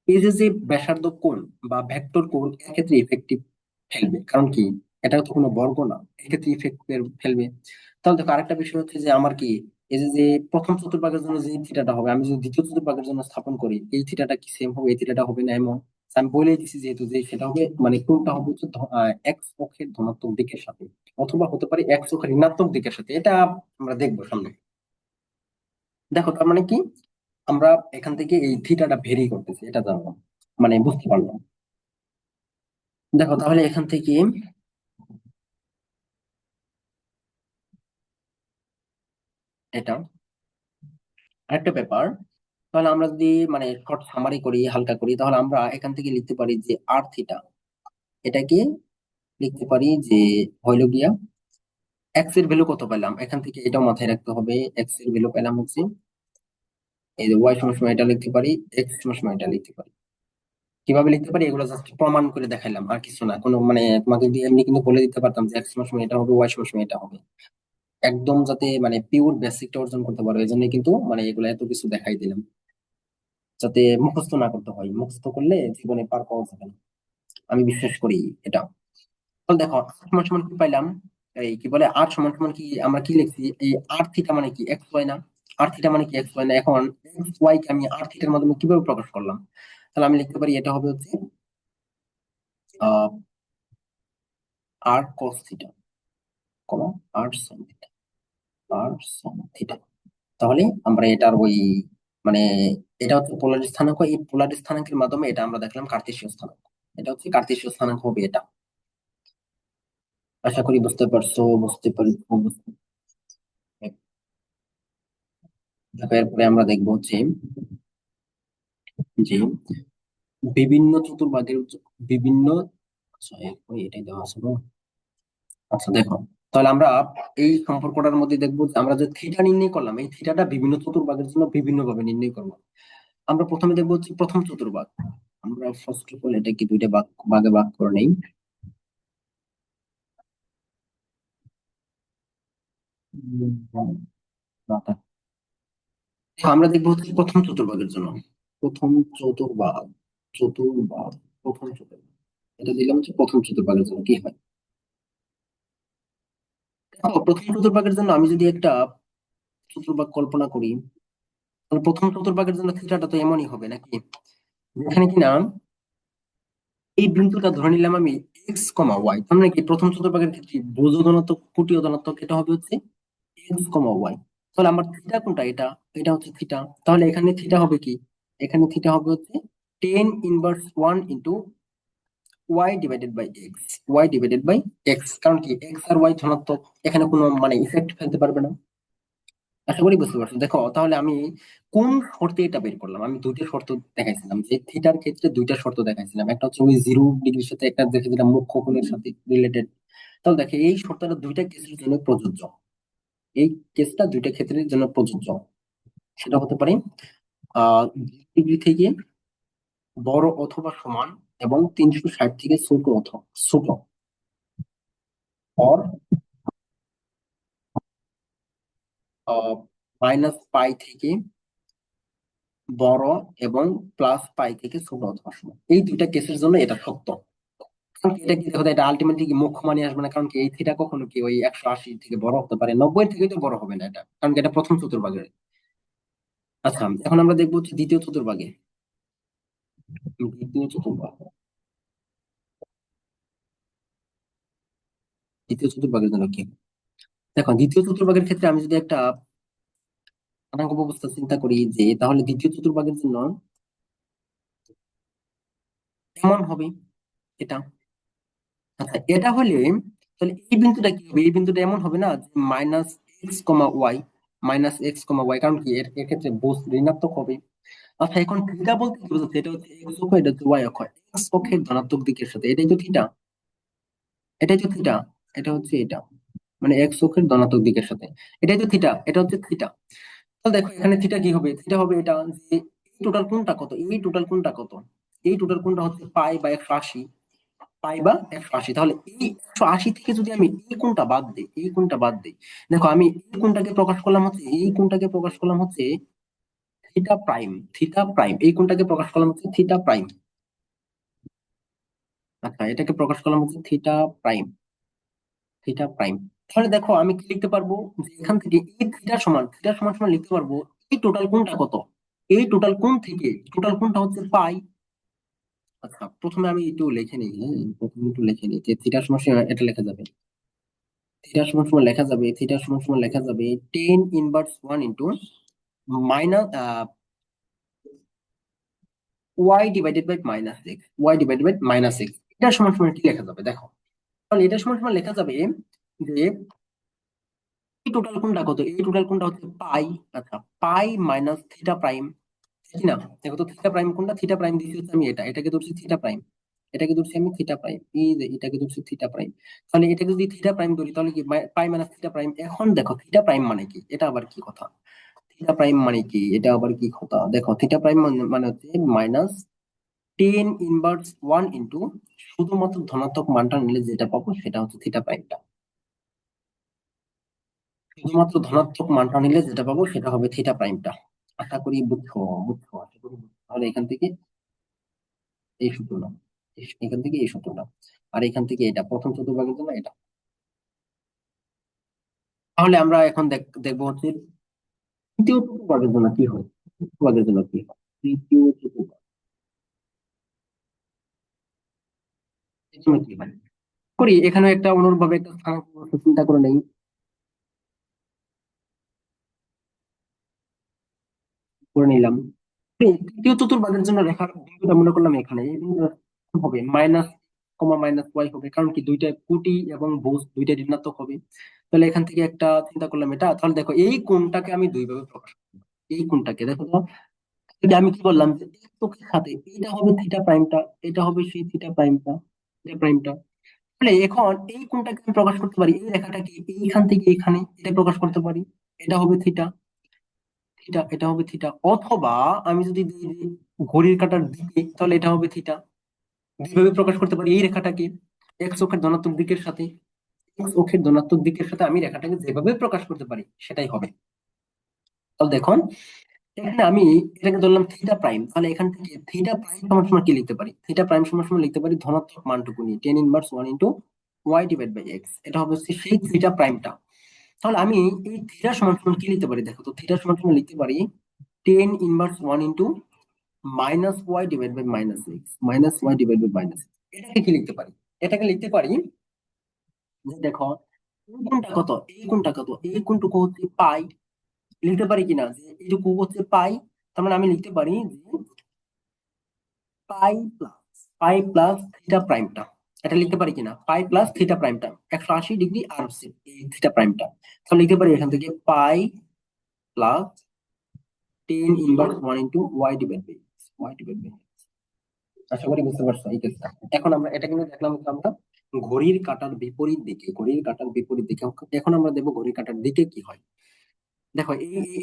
এই যে যে ব্যাসার্ধ কোণ বা ভেক্টর কোণ এক্ষেত্রে ইফেক্টিভ ফেলবে, কারণ কি এটা তো কোনো বর্গ না, এক্ষেত্রে ইফেক্ট ফেলবে। তাহলে দেখো, আরেকটা বিষয় হচ্ছে যে আমার কি এই যে যে প্রথম চতুর্ভাগের জন্য যে থিটাটা হবে, আমি যদি দ্বিতীয় চতুর্ভাগের জন্য স্থাপন করি, এই থিটাটা কি সেম হবে, এই থিটাটা হবে না এমন। আমি বলে দিচ্ছি যেহেতু যে সেটা হবে, মানে কোনটা হবে হচ্ছে এক্স অক্ষের ধনাত্মক দিকের সাথে, অথবা হতে পারে এক্স অক্ষের ঋণাত্মক দিকের সাথে, এটা আমরা দেখবো সামনে। দেখো, তার মানে কি আমরা এখান থেকে এই থিটাটা ভেরি করতেছি, এটা জানলাম, মানে বুঝতে পারলাম। দেখো তাহলে এখান থেকে এটা আরেকটা ব্যাপার। তাহলে আমরা যদি মানে শর্ট সামারি করি, হালকা করি, তাহলে আমরা এখান থেকে লিখতে পারি যে আর থিটা, এটাকে লিখতে পারি যে হইল গিয়া এক্স এর ভ্যালু কত পেলাম, এখান থেকে এটাও মাথায় রাখতে হবে। এক্স এর ভ্যালু পেলাম হচ্ছে এই যে ওয়াই সমান সমান এটা লিখতে পারি, এক্স সমান সমান এটা লিখতে পারি। কিভাবে লিখতে পারি এগুলো জাস্ট প্রমাণ করে দেখাইলাম, আর কিছু না। কোনো মানে তোমাকে যদি এমনি কিন্তু বলে দিতে পারতাম যে এক্স সমান সমান এটা হবে, ওয়াই সমান সমান এটা হবে। একদম যাতে মানে পিওর বেসিকটা অর্জন করতে পারো, এই জন্য কিন্তু মানে এগুলো এত কিছু দেখাই দিলাম, যাতে মুখস্থ না করতে হয়। মুখস্থ করলে জীবনে পার পাওয়া যাবে না, আমি বিশ্বাস করি এটা। তাহলে দেখো আর সমান সমান কি পাইলাম, এই কি বলে আর সমান সমান কি আমরা কি লিখছি, এই আর থিটা মানে কি এক্স ওয়াই না, আর থিটা মানে কি এক্স ওয়াই না। এখন এক্স ওয়াই কে আমি আর থিটার মাধ্যমে কিভাবে প্রকাশ করলাম, তাহলে আমি লিখতে পারি এটা হবে হচ্ছে আহ আর কস থিটা, কমা আর সাইন থিটা, আর সাইন থিটা। তাহলে আমরা এটার ওই মানে এটা হচ্ছে পোলার স্থানাঙ্ক, এই পোলার স্থানাঙ্কের মাধ্যমে এটা আমরা দেখলাম কার্তেশীয় স্থানাঙ্ক। এটা হচ্ছে কার্তেশীয় স্থানাঙ্ক হবে এটা। আশা করি বুঝতে পারছো, বুঝতে পারি। এরপরে আমরা দেখবো হচ্ছে যে বিভিন্ন চতুর্ভাগের বিভিন্ন, আচ্ছা এরপরে এটাই দেওয়া আছে না? আচ্ছা দেখো, তাহলে আমরা এই সম্পর্কটার মধ্যে দেখবো যে আমরা যে থিটা নির্ণয় করলাম, এই থিটাটা বিভিন্ন চতুর্ভাগের জন্য বিভিন্ন ভাবে নির্ণয় করবো। আমরা প্রথমে দেখবো হচ্ছে প্রথম চতুর্ভাগ। আমরা ফার্স্ট অফ অল এটাকে দুইটা ভাগে ভাগ করে নেই। না, আমরা দেখবো হচ্ছে প্রথম চতুর্ভাগের জন্য। প্রথম চতুর্ভাগ, চতুর্ভাগ, প্রথম চতুর্ভাগ, এটা দিলাম হচ্ছে প্রথম চতুর্ভাগের জন্য কি হয়। দেখো প্রথম চতুর্ভাগের জন্য আমি যদি একটা চতুর্ভাগ কল্পনা করি, তাহলে প্রথম চতুর্ভাগের জন্য থিটাটা তো এমনই হবে নাকি, যেখানে কিনা এই বিন্দুটা ধরে নিলাম আমি এক্স কমা ওয়াই। তার মানে কি প্রথম চতুর্ভাগের ক্ষেত্রে ভুজ ধনাত্মক কোটীয় ধনাত্মক এটা হবে হচ্ছে এক্স কমা ওয়াই। তাহলে আমার থিটা কোনটা, এটা এটা হচ্ছে থিটা। তাহলে এখানে থিটা হবে কি, এখানে থিটা হবে হচ্ছে tan inverse one into Y divided by X, Y divided by X. কারণ কি এক্স আর ওয়াই ধনাত্মক, এখানে কোনো মানে ইফেক্ট ফেলতে পারবে না। আশা করি বুঝতে পারছো। দেখো তাহলে আমি কোন শর্তে এটা বের করলাম, আমি দুইটা শর্ত দেখাইছিলাম, যে থিটার ক্ষেত্রে দুইটা শর্ত দেখাইছিলাম। একটা হচ্ছে ওই 0 ডিগ্রির সাথে, একটা দেখেছিলাম মুখ্য কোণের সাথে রিলেটেড। তাহলে দেখে এই শর্তটা দুইটা কেসের জন্য প্রযোজ্য, এই কেসটা দুইটা ক্ষেত্রের জন্য প্রযোজ্য। সেটা হতে পারে 0 ডিগ্রি থেকে বড় অথবা সমান, এবং 360 থেকে ছোট অথবা ছোট, অর মাইনাস পাই থেকে বড়, এবং প্লাস পাই থেকে ছোট অথবা সমান। এই দুইটা কেসের জন্য এটা সত্য। কারণ কি এটা কি দেখো, এটা আলটিমেটলি কি মুখ্য মানে আসবে না। কারণ কি এই থিটা কখনো কি ওই 180 থেকে বড় হতে পারে, 90 থেকে তো বড় হবে না এটা, কারণ কি এটা প্রথম চতুর্ভাগের। আচ্ছা এখন আমরা দেখবো হচ্ছে দ্বিতীয় চতুর্ভাগে। দ্বিতীয় চতুর্ভাগ, দ্বিতীয় চতুর্ভাগের জন্য কি, দেখো দ্বিতীয় চতুর্ভাগের ক্ষেত্রে আমি যদি একটা স্থানাঙ্ক ব্যবস্থা চিন্তা করি, যে তাহলে দ্বিতীয় চতুর্ভাগের জন্য এমন হবে এটা। আচ্ছা এটা হলে তাহলে এই বিন্দুটা কি হবে, এই বিন্দুটা এমন হবে না যে মাইনাস এক্স কমা ওয়াই, মাইনাস এক্স কমা ওয়াই, কারণ কি এর ক্ষেত্রে বোস ঋণাত্মক হবে। আচ্ছা এখন থিটা বলতে কি বোঝাচ্ছে, এটা হচ্ছে এক্স অক্ষ, এটা হচ্ছে ওয়াই অক্ষ। এক্স অক্ষের ধনাত্মক দিকের সাথে এটাই তো থিটা, এটাই তো থিটা, এটা হচ্ছে এটা, মানে এক্স অক্ষের ধনাত্মক দিকের সাথে এটাই তো থিটা, এটা হচ্ছে থিটা। তাহলে দেখো এখানে থিটা কি হবে, থিটা হবে এটা যে এই টোটাল কোণটা কত, এই টোটাল কোণটা কত, এই টোটাল কোণটা হচ্ছে পাই বা 180, পাই বা 180। তাহলে এই 180 থেকে যদি আমি এই কোণটা বাদ দিই, এই কোণটা বাদ দিই, দেখো আমি এই কোণটাকে প্রকাশ করলাম হচ্ছে, এই কোণটাকে প্রকাশ করলাম হচ্ছে থিটা প্রাইম, থিটা প্রাইম, এই কোণটাকে প্রকাশ করলাম হচ্ছে থিটা প্রাইম। আচ্ছা এটাকে প্রকাশ করলাম হচ্ছে থিটা প্রাইম, থিটা প্রাইম। তাহলে দেখো আমি কি লিখতে পারবো, যে এখান থেকে এই থিটা সমান, থিটা সমান সমান লিখতে পারবো এই টোটাল কোণটা কত, এই টোটাল কোণ থেকে টোটাল কোণটা হচ্ছে পাই। আচ্ছা প্রথমে আমি একটু লিখে নিই, হ্যাঁ প্রথমে একটু লিখে নিই যে থিটা সমান সমান এটা লেখা যাবে, থিটা সমান সমান লেখা যাবে, থিটা সমান সমান লেখা যাবে tan inverse one into minus Y divided by minus X, Y divided by minus X. এটা সমান সমান কি লেখা যাবে দেখো, তাহলে এটা সমান সমান লেখা যাবে যে টোটাল কোণটা কত? এই টোটাল কোণটা হচ্ছে পাই। আচ্ছা, পাই মাইনাস থিটা প্রাইম, ঠিক না? দেখো তো থিটা প্রাইম কোনটা? থিটা প্রাইম দিচ্ছি হচ্ছে আমি এটাকে ধরছি থিটা প্রাইম, এটাকে ধরছি আমি থিটা প্রাইম, এই যে এটাকে ধরছি থিটা প্রাইম। তাহলে এটাকে যদি থিটা প্রাইম ধরি তাহলে কি পাই মাইনাস থিটা প্রাইম। এখন দেখো থিটা প্রাইম মানে কি, এটা আবার কি কথা? থিটা প্রাইম মানে কি, এটা আবার কি কথা? দেখো থিটা প্রাইম মানে হচ্ছে minus tan inverse one into, শুধুমাত্র ধনাত্মক মানটা নিলে যেটা পাবো সেটা হচ্ছে থিটা প্রাইমটা। শুধুমাত্র ধনাত্মক মানটা নিলে যেটা পাবো সেটা হবে থিটা প্রাইমটা। আশা করি বুঝছো, বুঝছো, আশা করি বুঝছো। তাহলে এখান থেকে এই সূত্রটা, এখান থেকে এই সূত্রটা, আর এখান থেকে এটা প্রথম চতুর্ভাগের জন্য এটা। তাহলে আমরা এখন দেখবো হচ্ছে তৃতীয় চতুর্ভাগের জন্য কি হয়। চতুর্ভাগের জন্য কি হয়, তৃতীয় চতুর্ভাগ এর জন্য কি হয় করি। এখানে একটা অনুরূপভাবে একটা স্থানাঙ্ক ব্যবস্থা চিন্তা করে নেই, করে নিলাম। তৃতীয় চতুর্ভাগের জন্য রেখার বিন্দুটা মনে করলাম এখানে, এই বিন্দুটা হবে মাইনাস কমা মাইনাস ওয়াই হবে, কারণ কি দুইটা কোটি এবং ভুজ দুইটা ঋণাত্মক হবে। তাহলে এখান থেকে একটা চিন্তা করলাম এটা। তাহলে দেখো এই কোণটাকে আমি দুই ভাবে প্রকাশ করব। এই কোণটাকে দেখো তো, এটা আমি কি বললাম যে এক চোখের সাথে এটা হবে থিটা প্রাইমটা, এটা হবে সেই থিটা প্রাইমটা, থিটা প্রাইমটা। তাহলে এখন এই কোণটাকে আমি প্রকাশ করতে পারি, এই রেখাটাকে এইখান থেকে এখানে এটা প্রকাশ করতে পারি, এটা হবে থিটা, থিটা এটা হবে থিটা। অথবা আমি যদি দিই যে ঘড়ির কাঁটার দিকে, তাহলে এটা হবে থিটা। দুইভাবে প্রকাশ করতে পারি এই রেখাটাকে, এক্স অক্ষের ধনাত্মক দিকের সাথে, এক্স অক্ষের ধনাত্মক দিকের সাথে আমি রেখাটাকে যেভাবে প্রকাশ করতে পারি সেটাই হবে। তাহলে দেখুন, এখানে আমি এটাকে ধরলাম থিটা প্রাইম, তাহলে এখান থেকে থিটা প্রাইম সমান সমান কি লিখতে পারি? থিটা প্রাইম সমান সমান লিখতে পারি ধনাত্মক মানটুকু নিয়ে tan inverse one into Y divide by X. এটা হবে হচ্ছে সেই থিটা প্রাইমটা। তাহলে আমি এই থিটা সমান সমান কি লিখতে পারি? দেখো তো, থিটা সমান সমান লিখতে পারি tan inverse one into minus Y divide by minus X, minus Y divide by minus. এটাকে কি লিখতে পারি? এটাকে লিখতে পারি যে দেখো এই কোণটা কত, এই কোণটা কত, এই কোণটুকু হচ্ছে পাই। লিখতে পারি কিনা যে এইটুকু হচ্ছে পাই। তার মানে আমি লিখতে পারি যে pi plus, pi plus theta প্রাইমটা। এটা লিখতে পারি কিনা, পাই প্লাস থিটা প্রাইমটা 180 ডিগ্রি আর হচ্ছে এই থিটা প্রাইমটা। তাহলে লিখতে পারি এখান থেকে pi plus tan inverse one into Y divide by, Y divide by. আশা করি বুঝতে পারছো এই কেসটা। এখন আমরা এটা কিন্তু দেখলাম হচ্ছে আমরা ঘড়ির কাঁটার বিপরীত দিকে, ঘড়ির কাঁটার বিপরীত দিকে। এখন আমরা দেখবো ঘড়ির কাঁটার দিকে কি হয়। দেখো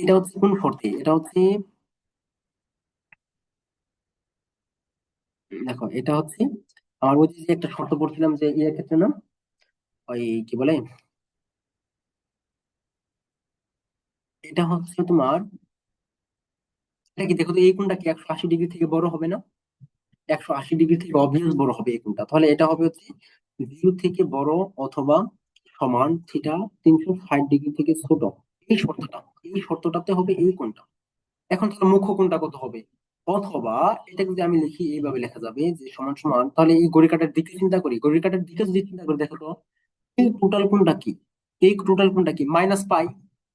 এটা হচ্ছে কোন শর্তে, এটা হচ্ছে, দেখো এটা হচ্ছে আমার বলছি যে একটা শর্ত পড়ছিলাম যে ইয়ের ক্ষেত্রে না, ওই কি বলে, এটা হচ্ছে তোমার, এটা কি দেখো তো, এই কোণটা কি 180 ডিগ্রি থেকে বড় হবে না? 180 ডিগ্রি থেকে অবভিয়াস বড় হবে এই কোণটা। তাহলে এটা হবে হচ্ছে জিরো থেকে বড় অথবা সমান থিটা 360 ডিগ্রি থেকে ছোট। এই শর্তটা, এই শর্তটাতে হবে এই কোণটা। এখন তাহলে মুখ্য কোণটা কত হবে? অথবা এটা যদি আমি লিখি এইভাবে লেখা যাবে যে সমান সমান, তাহলে এই ঘড়ি কাঁটার দিকে চিন্তা করি, ঘড়ি কাঁটার দিকে যদি চিন্তা করি দেখো তো, এই টোটাল কোণটা কি, এই টোটাল কোণটা কি মাইনাস পাই,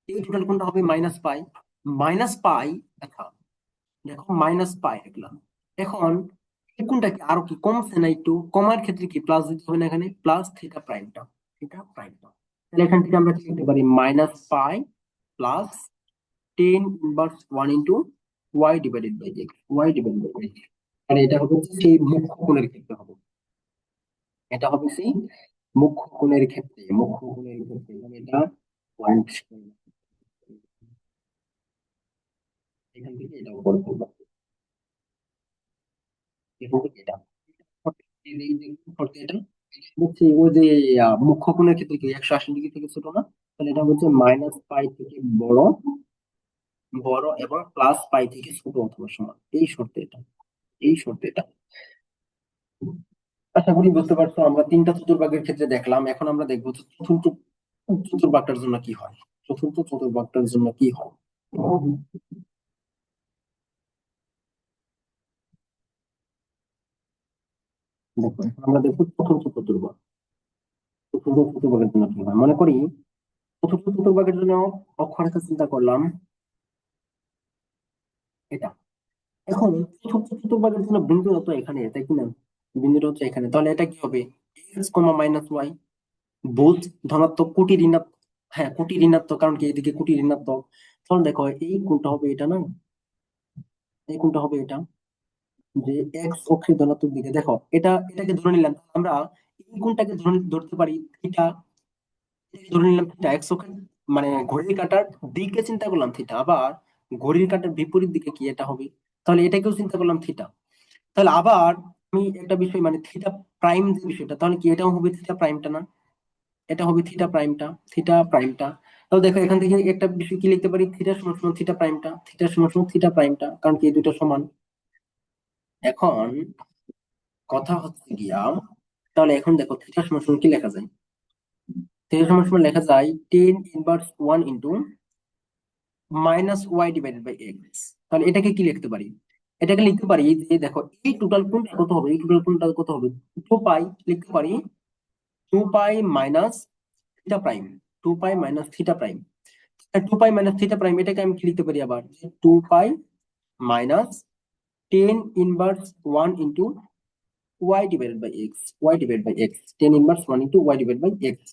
এই টোটাল কোণটা হবে মাইনাস পাই, মাইনাস পাই। আচ্ছা, দেখো মাইনাস পাই লিখলাম। এখন এই কোণটা কি আরো কি কমছে না? একটু কমার ক্ষেত্রে কি প্লাস দিতে হবে না? এখানে প্লাস থিটা প্রাইমটা, থিটা প্রাইমটা। তাহলে এখান থেকে আমরা কি লিখতে পারি minus pi plus tan inverse one into Y divided by X, Y divided by X. মানে এটা হবে সেই মুখ্য কোণের ক্ষেত্রে হবে, এটা হবে সেই মুখ্য কোণের ক্ষেত্রে, মুখ্য কোণের ক্ষেত্রে মানে এটা পয়েন্ট, এখান থেকে এটা উপর করবো, এখান থেকে এটা এটা হচ্ছে ওই যে মুখ্য কোণের ক্ষেত্রে কি 180 ডিগ্রি থেকে ছোট না? তাহলে এটা হচ্ছে মাইনাস পাই থেকে বড়, বড় এবং প্লাস পাই থেকে ছোট অথবা সমান, এই শর্তে এটা, এই শর্তে এটা। আশা করি বুঝতে পারছো। আমরা তিনটা চতুর্ভাগের ক্ষেত্রে দেখলাম, এখন আমরা দেখবো যে চতুর্থ চতুর্ভাগটার জন্য কি হয়, চতুর্থ চতুর্ভাগটার জন্য কি হয়। দেখো এখন আমরা দেখবো চতুর্থ চতুর্ভাগ, চতুর্থ চতুর্ভাগের জন্য কি হয়। মনে করি চতুর্থ চতুর্ভাগের জন্য অক্ষরেখা চিন্তা করলাম এটা। এখন চতুর্থ চতুর্ভাগের জন্য বিন্দু তো এখানে, তাই কি না? বিন্দুটা হচ্ছে এখানে, তাহলে এটা কি হবে X comma minus Y, both ধনাত্মক কোটি ঋণাত্মক, হ্যাঁ, কোটি ঋণাত্মক, কারণ কি এদিকে কোটি ঋণাত্মক। তাহলে দেখো এই কোণটা হবে এটা না, এই কোণটা হবে এটা, যে এক্স অক্ষের ধনাত্মক দিকে। দেখো এটাকে ধরে নিলাম আমরা, এই কোণটাকে ধরতে পারি থিটা, এটাকে ধরে নিলাম থিটা এক্স অক্ষের, মানে ঘড়ির কাঁটার দিকে চিন্তা করলাম থিটা, আবার ঘড়ির কাঁটার বিপরীত দিকে কি এটা হবে, তাহলে এটাকেও চিন্তা করলাম থিটা। তাহলে আবার আমি একটা বিষয়, মানে থিটা প্রাইম যে বিষয়টা, তাহলে কি এটাও হবে থিটা প্রাইমটা না, এটা হবে থিটা প্রাইমটা, থিটা প্রাইমটা। তাহলে দেখো এখান থেকে একটা বিষয় কি লিখতে পারি, থিটা সমান সমান থিটা প্রাইমটা, থিটা সমান সমান থিটা প্রাইমটা, কারণ কি এই দুটো সমান। এখন কথা হচ্ছে গিয়া, তাহলে এখন দেখো থিটা সমান সমান কি লেখা যায়, থিটা সমান সমান লেখা যায় tan inverse one into minus Y divided by X. তাহলে এটাকে কি লিখতে পারি, এটাকে লিখতে পারি যে দেখো এই টোটাল কোণটা কত হবে, এই টোটাল কোণটা কত হবে, টু পাই লিখতে পারি, two pi minus theta prime, two pi minus theta prime. Two pi minus theta prime এটাকে আমি কি লিখতে পারি আবার, two pi minus tan inverse one into Y divided by X, Y divide by X, tan inverse one into Y divide by X.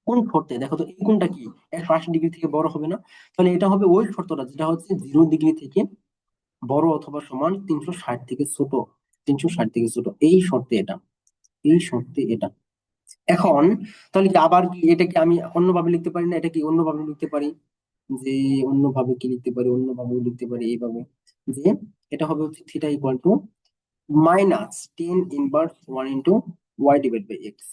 কোন শর্তে দেখো তো, এই কোণটা কি 180 ডিগ্রি থেকে বড় হবে না, তাহলে এটা হবে ওই শর্তটা যেটা হচ্ছে 0 ডিগ্রি থেকে বড় অথবা সমান 360 থেকে ছোট, 360 থেকে ছোট, এই শর্তে এটা, এই শর্তে এটা। এখন তাহলে কি আবার কি এটাকে আমি অন্যভাবে লিখতে পারি না, এটা কি অন্যভাবে লিখতে পারি, যে অন্যভাবে কি লিখতে পারি, অন্যভাবে লিখতে পারি এইভাবে, যে এটা হবে হচ্ছে theta equal to minus tan inverse one into Y divide by X,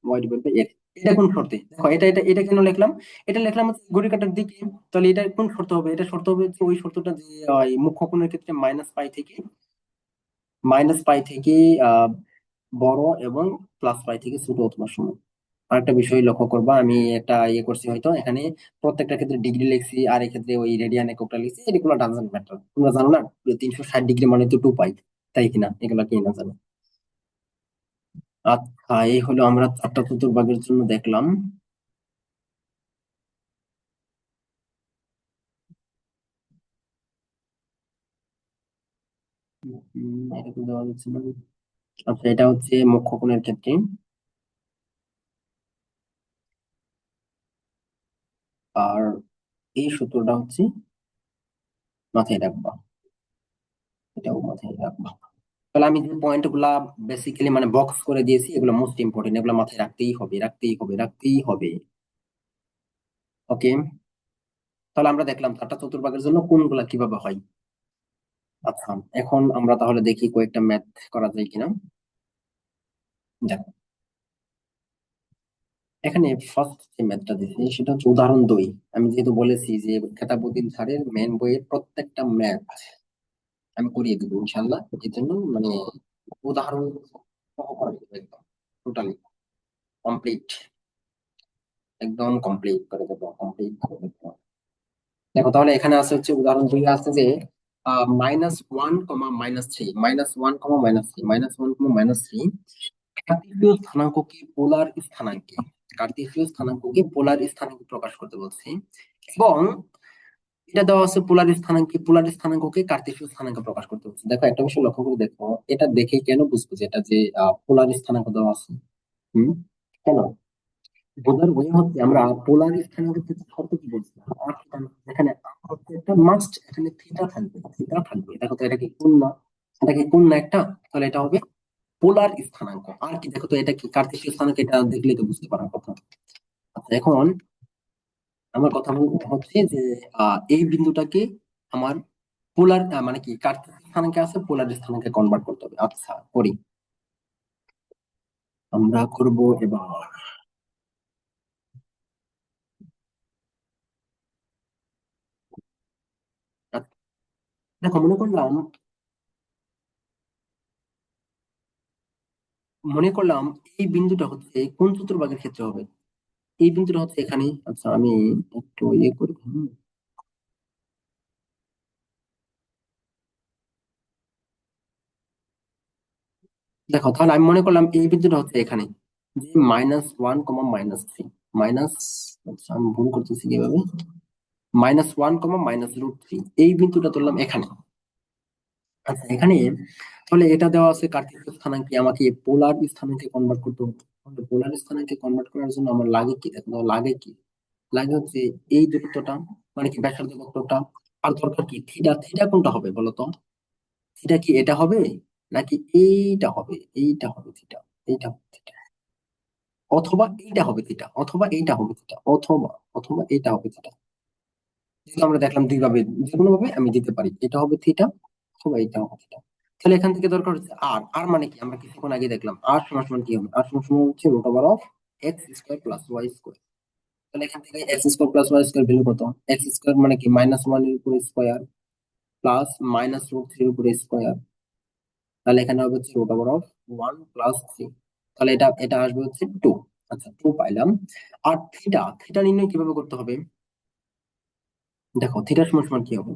Y divide by X. এটা কোন শর্তে, দেখো এটা কেন লিখলাম, এটা লিখলাম হচ্ছে ঘড়ির কাঁটার দিকে। তাহলে এটা কোন শর্ত হবে, এটা শর্ত হবে হচ্ছে ওই শর্তটা যে এই মুখ্য কোণের ক্ষেত্রে মাইনাস পাই থেকে আহ বড় এবং প্লাস পাই থেকে ছোট অথবা সমান। আরেকটা বিষয় লক্ষ্য করবা, আমি একটা ইয়ে করছি হয়তো এখানে, প্রত্যেকটা ক্ষেত্রে ডিগ্রি লিখছি আর এক্ষেত্রে ওই রেডিয়ান এককটা লিখছি, এগুলো ডাজন্ট ম্যাটার, তোমরা জানো না 360 ডিগ্রি মানে তো টু পাই, তাই কিনা, এগুলা কি না জানো। আচ্ছা, এই হলো আমরা চারটা চতুর্ভাগের জন্য দেখলাম। এটা তো দেওয়া যাচ্ছে না। আচ্ছা, এটা হচ্ছে মুখ্য কোণের ক্ষেত্রে, আর এই সূত্রটা হচ্ছে মাথায় রাখবা, এটাও মাথায় রাখবা। তাহলে আমি যে পয়েন্ট গুলা বেসিক্যালি মানে বক্স করে দিয়েছি, এগুলো মোস্ট ইম্পর্টেন্ট, এগুলো মাথায় রাখতেই হবে, রাখতেই হবে, রাখতেই হবে। ওকে, তাহলে আমরা দেখলাম চারটা চতুর্ভাগের জন্য কোনগুলা কিভাবে হয়। আচ্ছা, এখন আমরা তাহলে দেখি কয়েকটা ম্যাথ করা যায় কিনা। দেখো এখানে ফার্স্ট যে ম্যাথটা দিয়েছি সেটা হচ্ছে উদাহরণ 2। আমি যেহেতু বলেছি যে খেতাবুদ্দিন স্যারের মেন বইয়ের প্রত্যেকটা ম্যাথ আমি করিয়ে দেবো ইনশাল্লাহ, এর জন্য মানে উদাহরণ সহ করে দেবো একদম, টোটালি কমপ্লিট, একদম কমপ্লিট করে দেবো, কমপ্লিট করে দেবো। দেখো তাহলে এখানে আছে হচ্ছে উদাহরণ 2 আছে যে -1, -3, -1, -3, কার্তেশীয় স্থানাঙ্ককে পোলার স্থানাঙ্কে, কার্তেশীয় স্থানাঙ্ককে পোলার স্থানাঙ্কে প্রকাশ করতে বলছি, এবং এটা দেওয়া আছে পোলার স্থানাঙ্ককে কার্তেশীয় স্থানাঙ্কে প্রকাশ করতে বলছি। দেখো একটা বিষয় লক্ষ্য করে দেখো, এটা দেখে কেন বুঝবো যে এটা যে পোলার স্থানাঙ্ক দেওয়া আছে। হম, কেন বোঝার বই হচ্ছে আমরা পোলার স্থানাঙ্কের ক্ষেত্রে শর্ত কি বলছি, আর থিটা না। এখানে আর হচ্ছে একটা মাস্ট, এখানে থিটা থাকবে, থিটা থাকবে। দেখো তো এটা কি কোণ না, এটা কি কোণ না একটা, তাহলে এটা হবে পোলার স্থানাঙ্ক। আর কি দেখো তো এটা কি কার্তেশীয় স্থানাঙ্ক, এটা দেখলে তো বুঝতে পারার কথা। আচ্ছা, এখন আমার কথা হচ্ছে যে এই বিন্দুটাকে আমার পোলার মানে কি কার্তেশীয় স্থানাঙ্কে আছে, পোলার স্থানাঙ্কে কনভার্ট করতে হবে। আচ্ছা করি, আমরা করব এবার। আচ্ছা, দেখো মনে করলাম এই বিন্দুটা হচ্ছে কোন চতুর্ভাগের ক্ষেত্রে হবে, এই বিন্দুটা হচ্ছে এখানে। আচ্ছা আমি একটু ইয়ে করি, দেখো তাহলে আমি মনে করলাম এই বিন্দুটা হচ্ছে এখানে, যে -1, -3 মাইনাস, আচ্ছা আমি ভুল করতেছি কিভাবে, -1, -√3, এই বিন্দুটা ধরলাম এখানে। আচ্ছা এখানে তাহলে এটা দেওয়া আছে কার্তেশীয় স্থানাঙ্কে, আমাকে পোলার স্থানাঙ্কে কনভার্ট করতে হবে। পোলার স্থানাঙ্কে কনভার্ট করার জন্য আমার লাগে কি, দেখো তো লাগে কি, লাগে হচ্ছে এই দূরত্বটা, মানে কি ব্যাসার্ধ বক্রটা। আর দরকার কি থিটা, থিটা কোনটা হবে বলো তো? থিটা কি এটা হবে, নাকি এইটা হবে? এইটা হবে থিটা, এইটা হবে থিটা, অথবা এইটা হবে থিটা, অথবা এইটা হবে থিটা, অথবা অথবা এইটা হবে থিটা। যেহেতু আমরা দেখলাম দুই ভাবে, যে কোনো ভাবে আমি দিতে পারি, এটা হবে থিটা অথবা এইটা হবে থিটা। তাহলে এখান থেকে দরকার হচ্ছে আর, আর মানে কি আমরা কিছুক্ষণ আগে দেখলাম আর সমান সমান কি হবে, আর সমান সমান হচ্ছে root over of X square plus Y square. তাহলে এখান থেকে X square plus Y square value কত? এক্স স্কোয়ার মানে কি মাইনাস ওয়ান এর উপর square plus minus root three এর উপর স্কোয়ার। তাহলে এখানে হবে হচ্ছে root over of one plus three. তাহলে এটা এটা আসবে হচ্ছে টু। আচ্ছা, টু পাইলাম। আর থিটা, থিটা নির্ণয় কিভাবে করতে হবে? দেখো থিটা সমান সমান কি হবে,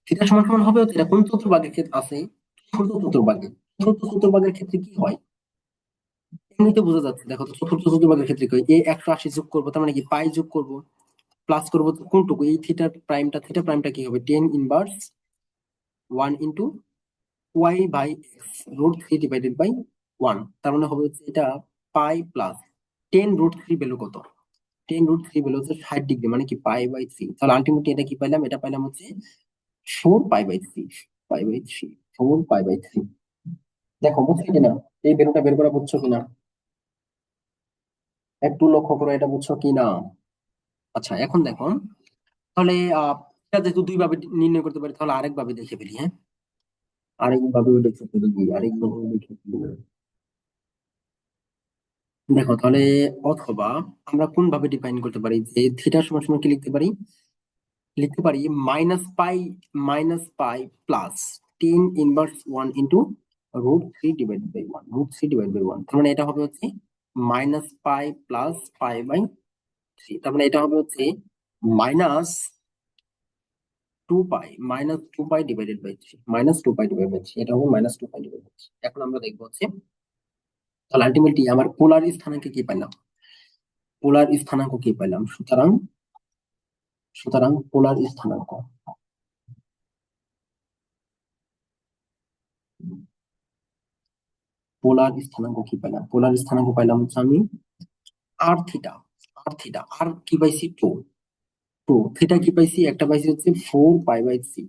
থিটা সমান সমান হবে হচ্ছে, এটা কোন চতুর্ভাগের ক্ষেত্রে আছে? চতুর্থ চতুর্ভাগে। চতুর্থ চতুর্ভাগের ক্ষেত্রে কি হয় এমনিতে বোঝা যাচ্ছে, দেখো তো চতুর্থ চতুর্ভাগের ক্ষেত্রে কি হয়, এই 180 যোগ করবো, তার মানে কি পাই যোগ করবো, প্লাস করবো কোনটুকু, এই থিটা প্রাইমটা কি হবে, tan inverse one into Y by X root three divided by one. তার মানে হবে হচ্ছে এটা pi plus tan root three value কত, টেন রুট থ্রি ভ্যালু হচ্ছে 60 ডিগ্রি, মানে কি পাই বাই থ্রি। তাহলে আলটিমেটলি এটা কি পাইলাম, এটা পাইলাম হচ্ছে four pi by three, pi by three, four pi by three. দেখো বুঝছো কিনা, এই ভ্যালুটা বের করা বুঝছো কিনা, একটু লক্ষ্য করো, এটা বুঝছো কিনা? আচ্ছা এখন দেখো, তাহলে এটা যেহেতু দুই ভাবে নির্ণয় করতে পারি, তাহলে আরেক ভাবে দেখে ফেলি, হ্যাঁ আরেক ভাবে দেখে ফেলি, আরেক ভাবে দেখে ফেলি। দেখো তাহলে, অথবা আমরা কোন ভাবে ডিফাইন করতে পারি যে থিটা সমান সমান কি লিখতে পারি, লিখতে পারি minus pi plus tan inverse one into root three divide by one, root three divide by one. তার মানে এটা হবে হচ্ছে minus pi plus pi by three. তার মানে এটা হবে হচ্ছে minus two pi, minus two pi divided by three, minus two pi divide by three, এটা হবে minus two pi divide by three. এখন আমরা দেখবো হচ্ছে, তাহলে আলটিমেটলি আমার পোলার স্থানাঙ্কে কি পাইলাম, পোলার স্থানাঙ্ক কি পাইলাম, সুতরাং সুতরাং পোলার স্থানাঙ্ক, পোলার স্থানাঙ্ক কি পাইলাম, পোলার স্থানাঙ্ক পাইলাম হচ্ছে আমি আর থিটা, আর থিটা আর কি পাইছি টু, টু থিটা কি পাইছি, একটা পাইছি হচ্ছে ফোর পাই বাই থ্রি,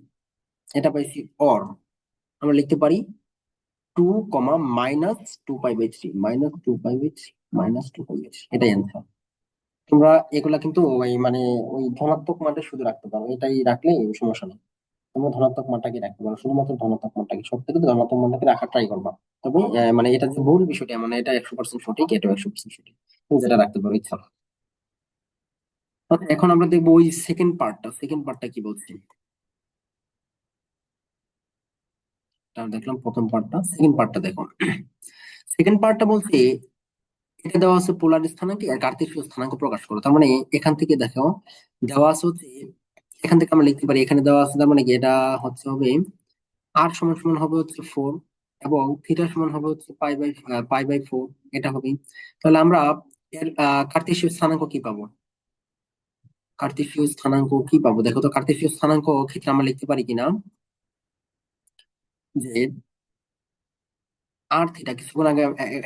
এটা পাইছি। অর আমরা লিখতে পারি two comma minus two pi by three, minus two pi by three, minus two pi by three, এটাই অ্যান্সার। তোমরা এগুলা কিন্তু ওই মানে ওই ধনাত্মক মানটা শুধু রাখতে পারো, এটাই রাখলে সমস্যা নেই। তোমরা ধনাত্মক মানটাকে রাখতে পারো, শুধুমাত্র ধনাত্মক মানটাকে, সব থেকে ধনাত্মক মানটাকে রাখার ট্রাই করবা। তবে মানে এটা যে ভুল বিষয়টা, মানে এটা 100% সঠিক, এটা 100% সঠিক, তুমি যেটা রাখতে পারো ইচ্ছা। আচ্ছা, এখন আমরা দেখবো ওই সেকেন্ড পার্টটা, সেকেন্ড পার্টটা কি বলছি। তাহলে দেখলাম প্রথম পার্টটা, সেকেন্ড পার্টটা দেখো। সেকেন্ড পার্টটা বলছে এটা দেওয়া আছে পোলার স্থানাঙ্ক আর কার্তেশীয় স্থানাঙ্ক প্রকাশ করো। তার মানে এখান থেকে দেখো দেওয়া আছে হচ্ছে, এখান থেকে আমরা লিখতে পারি, এখানে দেওয়া আছে তার মানে কি এটা হচ্ছে হবে আর সমান সমান হবে হচ্ছে ফোর, এবং থিটা সমান হবে হচ্ছে পাই বাই ফোর, এটা হবে। তাহলে আমরা এর কার্তেশীয় স্থানাঙ্ক কি পাবো, কার্তেশীয় স্থানাঙ্ক কি পাবো, দেখো তো কার্তেশীয় স্থানাঙ্ক ক্ষেত্রে আমরা লিখতে পারি কিনা যে আর থিটা, কিছুক্ষণ আগে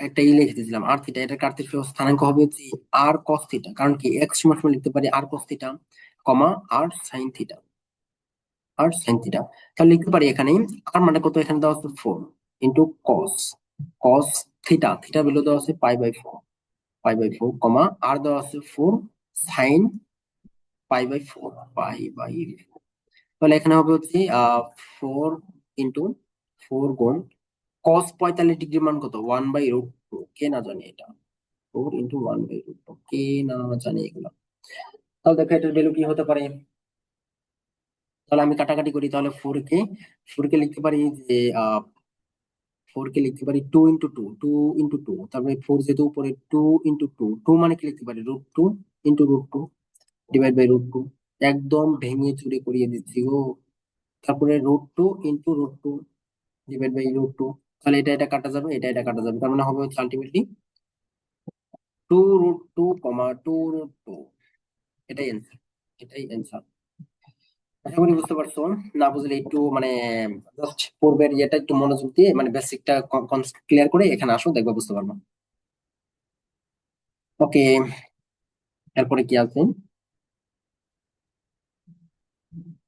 একটা লিখে দিয়েছিলাম আর থিটা, এটা কার্তেশীয় স্থানাঙ্ক হবে হচ্ছে আর কস থিটা, কারণ কি এক্স সমান সমান লিখতে পারি আর কস থিটা কমা আর সাইন থিটা, আর সাইন থিটা। তাহলে লিখতে পারি এখানে আর মানে কত, এখানে দেওয়া আছে four into cos, cos theta, theta value দেওয়া আছে pi by four, pi by four comma আর দেওয়া আছে four sine pi by four, pi by. তাহলে এখানে হবে হচ্ছে ফোর ইন্টু ফোর গুণ কস 45 ডিগ্রি মান কত, ওয়ান বাই রুট টু, কে না জানে এটা, four into one by root two, কে না জানে এগুলো। তাহলে দেখো এটার ভ্যালু কি হতে পারে, তাহলে আমি কাটাকাটি করি, তাহলে ফোর কে লিখতে পারি যে ফোর কে লিখতে পারি two into two, two into two, তারপরে ফোর যেহেতু উপরে টু ইন্টু টু, টু মানে কি লিখতে পারি root two into root two divide by root two, একদম ভেঙে চুরে করিয়ে দিচ্ছি গো। তারপরে root two into root two divide by root two, তাহলে এটা এটা কাটা যাবে, এটা এটা কাটা যাবে, তার মানে হবে হচ্ছে ultimately two root two comma two root two, এটাই অ্যান্সার, এটাই অ্যান্সার। আশা করি বুঝতে পারছো, না বুঝলে একটু মানে জাস্ট পূর্বের ইয়েটা একটু মনোযোগ দিয়ে মানে বেসিকটা ক্লিয়ার করে এখানে আসো, দেখবে বুঝতে পারবো। ওকে, এরপরে কি আছে?